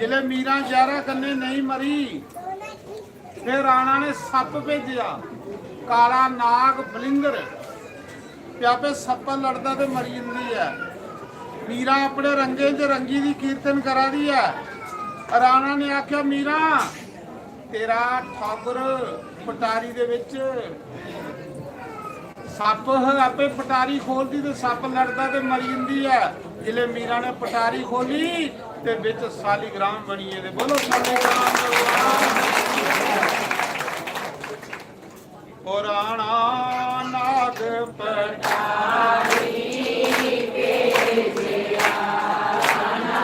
जिले मीरा 11 कन्ने नहीं मरी फिर राणा ने सप भेजिया काला नाग बलिंगर प्यापे सप्पा लड़दा ते मरी जंदी है मीरा अपने रंगे च रंगी दी कीर्तन करा दी है राणा ने आख्या मीरा तेरा ठाकुर पटारी दे विच सप आपे पटारी खोलदी ते सप लड़दा ते मरी जंदी है जिले मीरा ने पटारी खोली ते विच सालीग्राम बनी है बोलो सालीग्राम और राणा नाग पटारी भेजिया राणा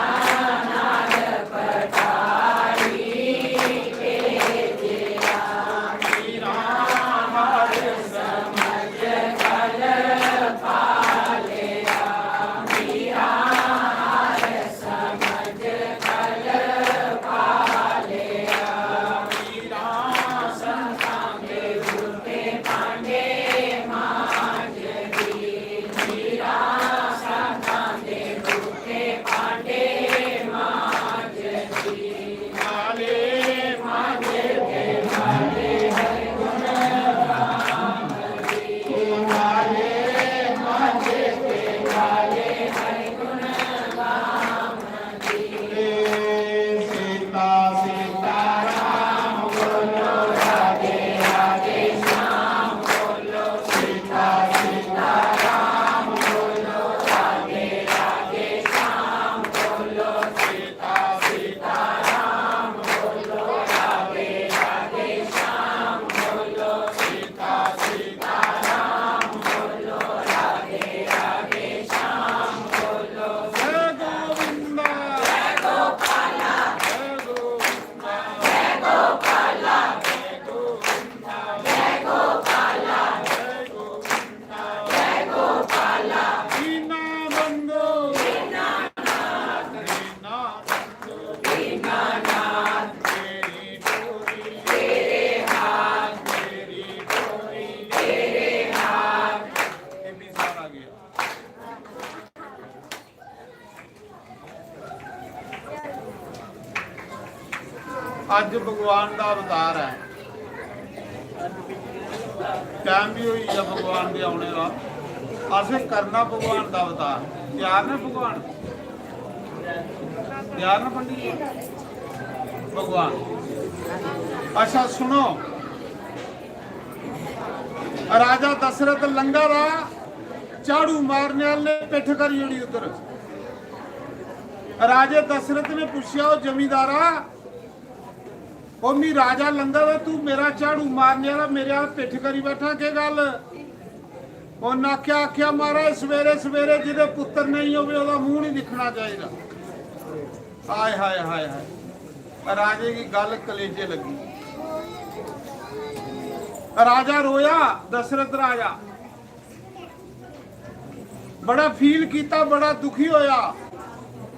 नाग पटारी भेजिया मीरा हर समझ कल पालिया मीरा पांडे ਅੱਜ ਭਗਵਾਨ ਦਾ ਅਵਤਾਰ ਹੈ। ਟਾਈਮ ਵੀ ਹੋਈ ਆ ਭਗਵਾਨ ਦੇ ਆਉਣੇ ਦਾ। ਅਸੀਂ ਕਰਨਾ ਭਗਵਾਨ ਦਾ ਅਵਤਾਰ। ਤਿਆਰ ਨੇ ਭਗਵਾਨ? ਤਿਆਰ ਨਾ ਪੰਡਿਤ ਜੀ? ਭਗਵਾਨ ਅੱਛਾ ਸੁਣੋ, राजा दशरथ लंगा रा झाड़ू मारने वाले पिठ करी होनी उधर। राजे दशरथ ने पूछा जमींदारा ओ मी राजा लंगा वा तू मेरा झाड़ू मारने वाला मेरे वाल पिठ करी बैठा के गल? उन्हें आख्या आख्या महाराज सवेरे सवेरे जिदे पुत्र नहीं होवे ओदा मुंह नहीं दिखना चाहिए। हाय हाय हाय हाय, राजे की गल कलेजे लगी। राजा रोया, दशरथ राजा बड़ा फील किया, बड़ा दुखी होया।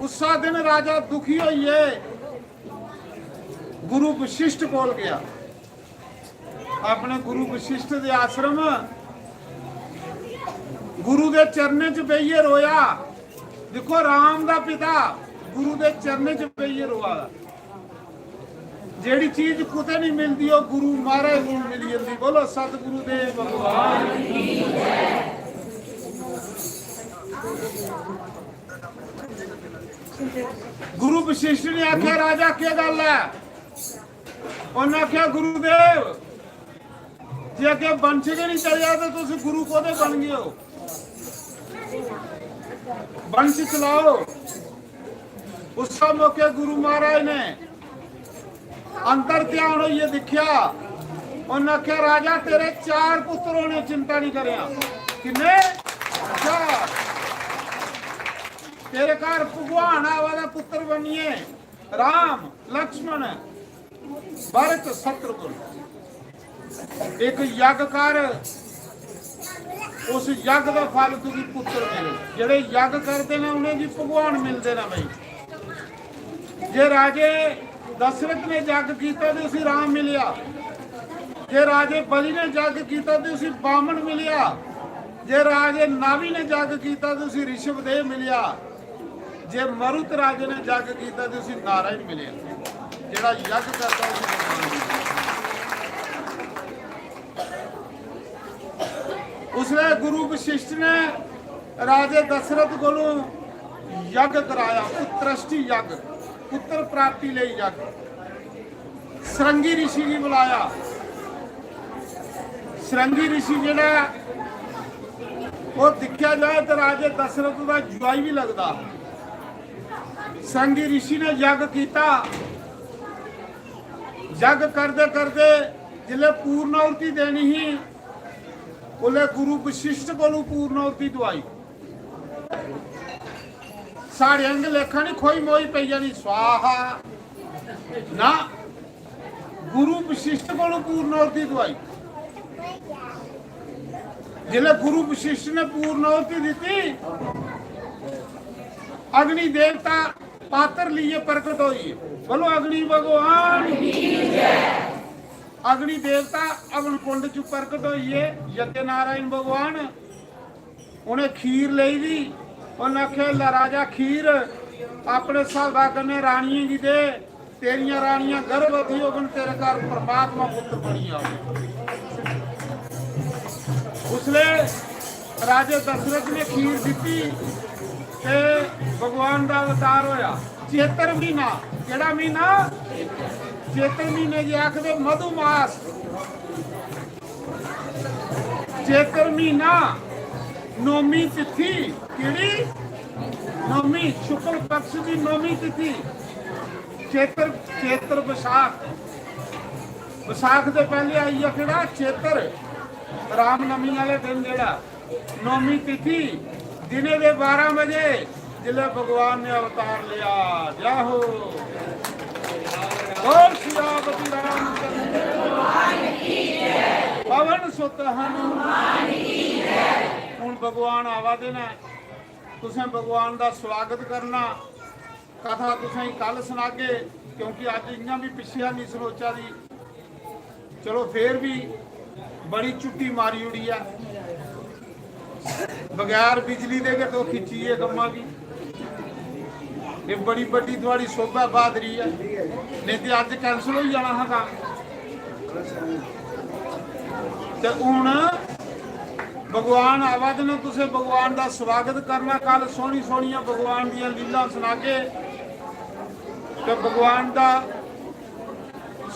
उस दिन राजा दुखी होइए गुरु वशिष्ठ कोल गया। अपने गुरु वशिष्ठ दे आश्रम गुरु दे चरने च बेइये रोया। देखो राम दा पिता गुरु दे चरने च बेइये रोआ। जेड़ी चीज कुते नहीं मिलती वो गुरु महाराज को मिल जाती। बोलो सतगुरु देव भगवान की जय। गुरु वशिष्ठ ने आख्या राजा क्या गल है? उन्हें आख्या गुरुदेव जे अगे वंश के नहीं चलिया तो तुम गुरु कोदे बन गए हो? वंश चलाओ। उस मौके गुरु महाराज ने अंतर ध्यान हो ये दिखा। उन्हें आख्या राजा तेरे 4 पुत्र होने, चिंता नहीं करिया। किन्ने? 4। तेरे घर भगवान आवा पुत्र बनिए, राम लक्ष्मण भरत शत्रुघ्न। एक यज्ञ कर, उस यज्ञ का फल तुझी पुत्र मिले। जेड़े यज्ञ करते हैं उन्हें जी भगवान मिलते ना भाई। जे राजे दशरथ ने यज्ञ किया तो उसी राम मिलिया। जे राजे बलि ने यज्ञ किया तो उसी बामन मिलिया। जे राजे नावी ने यज्ञ किया तो उसी ऋषभदेव मिलिया। जे मरुत राजे ने यज्ञ किया तो उसी नारायण मिलिया। जेड़ा यज्ञ करता उसी भगवान मिलिया। उसने गुरु वशिष्ठ ने राजे दशरथ कोलों यज्ञ कराया, पुत्रष्टि यज्ञ, पुत्र प्राप्ति ले यज्ञ। सरंगी ऋषि जी बुलाया। सरंगी ऋषि जेड़ा वो दिखा जाए तो राजे दशरथ का जुआई भी लगता। सरंगी ऋषि ने यज्ञ किया। यज्ञ करते करते जिले पूर्णाहुति देनी ही उन्हें गुरु वशिष्ठ को पूर्णाहुति दवाई। साढ़े अंग लेखा नहीं खोई मोई पई जानी स्वाहा ना, गुरु वशिष्ठ को पूर्णाहुति दवाई। जिले गुरु वशिष्ठ ने पूर्णाहुति दी, अग्नि देवता पात्र लिए प्रकट हुई। बोलो अग्नि भगवान की जय। अग्नि देवता अग्नि कुंड च प्रकट हुई। यज्ञ नारायण भगवान उन्हें खीर ले दी। उन्हें आख्या राजा खीर अपने साहबा कन्ने रानियां की दे, तेरिया रानियां गर्भवती होगन, तेरे घर परमात्मा पुत्र बनी आवे। उसने राजे दशरथ ने खीर दी ते भगवान का अवतार होया। चेतर महीना, केड़ा महीना? चेतर महीने जी आखदे मधुमास। चेतर महीना नौमी तिथि, केड़ी नौमी? शुक्ल पक्ष की नौमी तिथि। चेतर, चेतर बैसाख। बैसाख से पहले आई है केड़ा? चेतर, रामनवमी वाले दिन जेड़ा नौमी तिथि दिने के 12 बजे जिले भगवान ने अवतार लिया। जाहो बोल सियापति रामचंद्र पवन सुत हनुमान की जय। हुण भगवान आवा देना, तुसें भगवान का स्वागत करना। कथा तुसें कल सुनागे क्योंकि अज इयां भी पिछिया नहीं सरोचा दी। चलो फिर भी बड़ी छुट्टी मारी उड़ी है, बगैर बिजली दे के तो खिंची है कम्मा भी। ਇਹ ਬੜੀ ਵੱਡੀ ਤੁਹਾਡੀ ਸ਼ੋਭਾ ਬਹਾਦਰੀ ਹੈ, ਨਹੀਂ ਤੇ ਅੱਜ ਕੈਂਸਲ ਹੋ ਜਾਣਾ ਹੈਗਾ। ਤੇ ਹੁਣ ਭਗਵਾਨ ਆਵਾਜ਼ ਨੂੰ ਤੁਸੀਂ ਭਗਵਾਨ ਦਾ ਸਵਾਗਤ ਕਰਨਾ। ਕੱਲ ਸੋਹਣੀ ਸੋਹਣੀਆਂ ਭਗਵਾਨ ਦੀਆਂ ਲੀਲਾ ਸੁਣਾ ਕੇ ਤੇ ਭਗਵਾਨ ਦਾ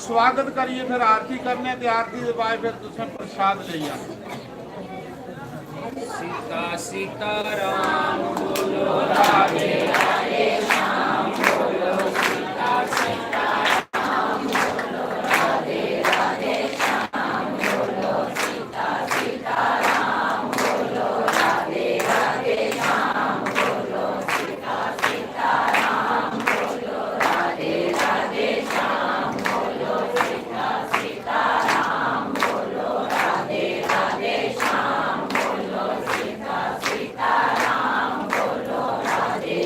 ਸਵਾਗਤ ਕਰੀਏ, ਫਿਰ ਆਰਤੀ ਕਰਨੇ ਤੇ ਆਰਤੀ ਦੇ ਬਾਅਦ ਫਿਰ ਤੁਸੀਂ ਪ੍ਰਸ਼ਾਦ ਲਈ ਆ। सीता सीताराम बोलो राधे राधे श्याम बोलो सीता सीताराम बोलो राधे राधे श्याम बोलो सीता सीताराम बोलो राधे राधे श्याम बोलो सीता सीताराम बोलो राधे राधे श्याम बोलो सीता सीताराम बोलो राधे राधे श्याम बोलो सीता सीताराम बोलो Radhe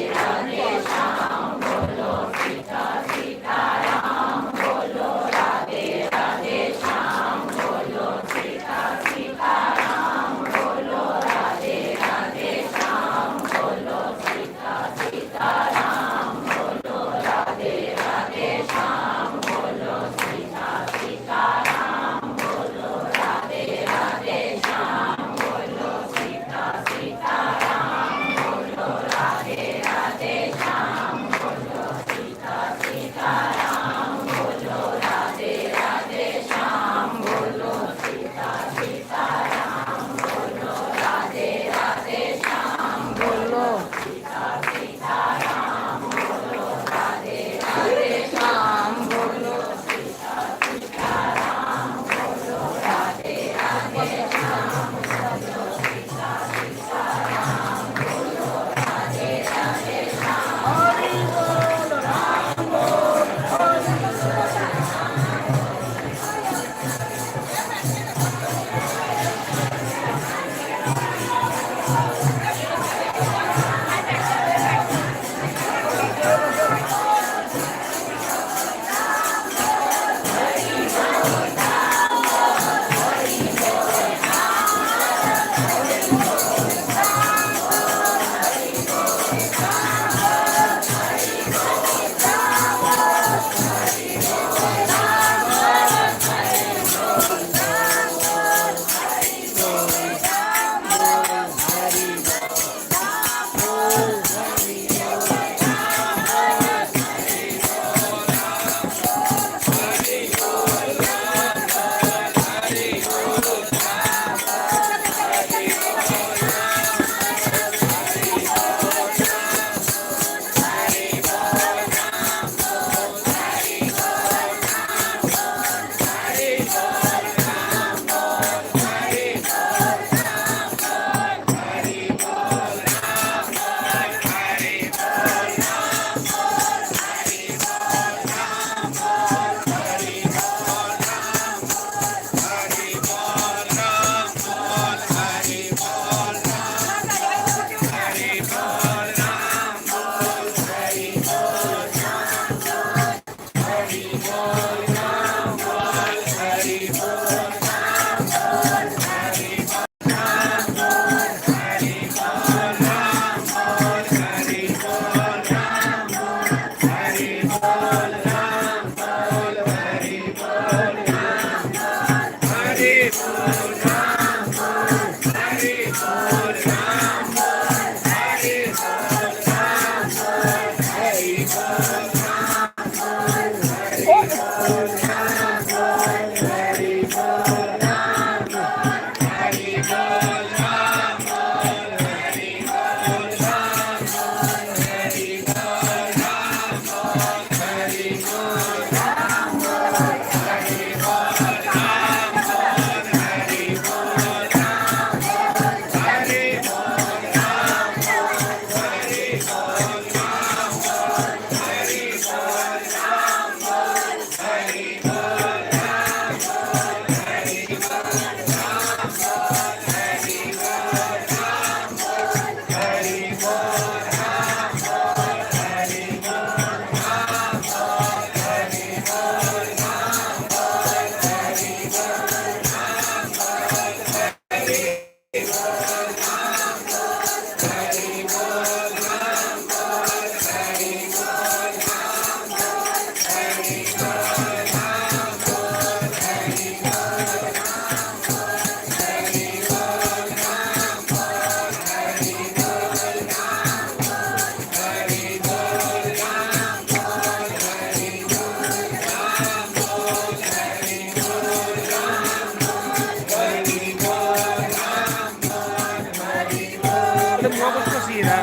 Alam mo, gusto masira.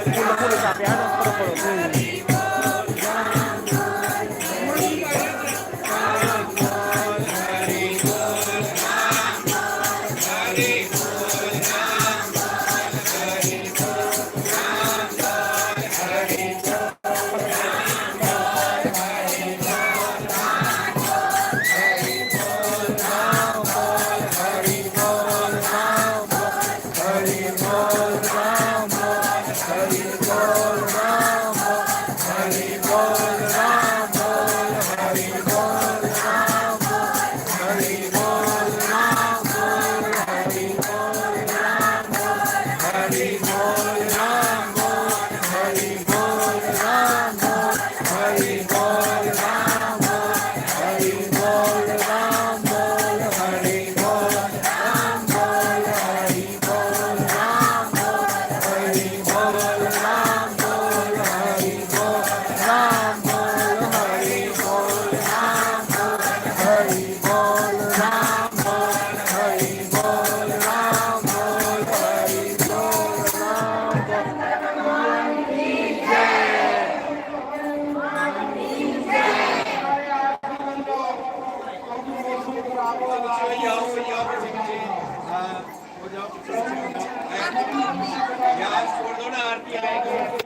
Pulo-pulo sabi, ano? Puro-puro. यार छोड़ दो ना आरती आएगी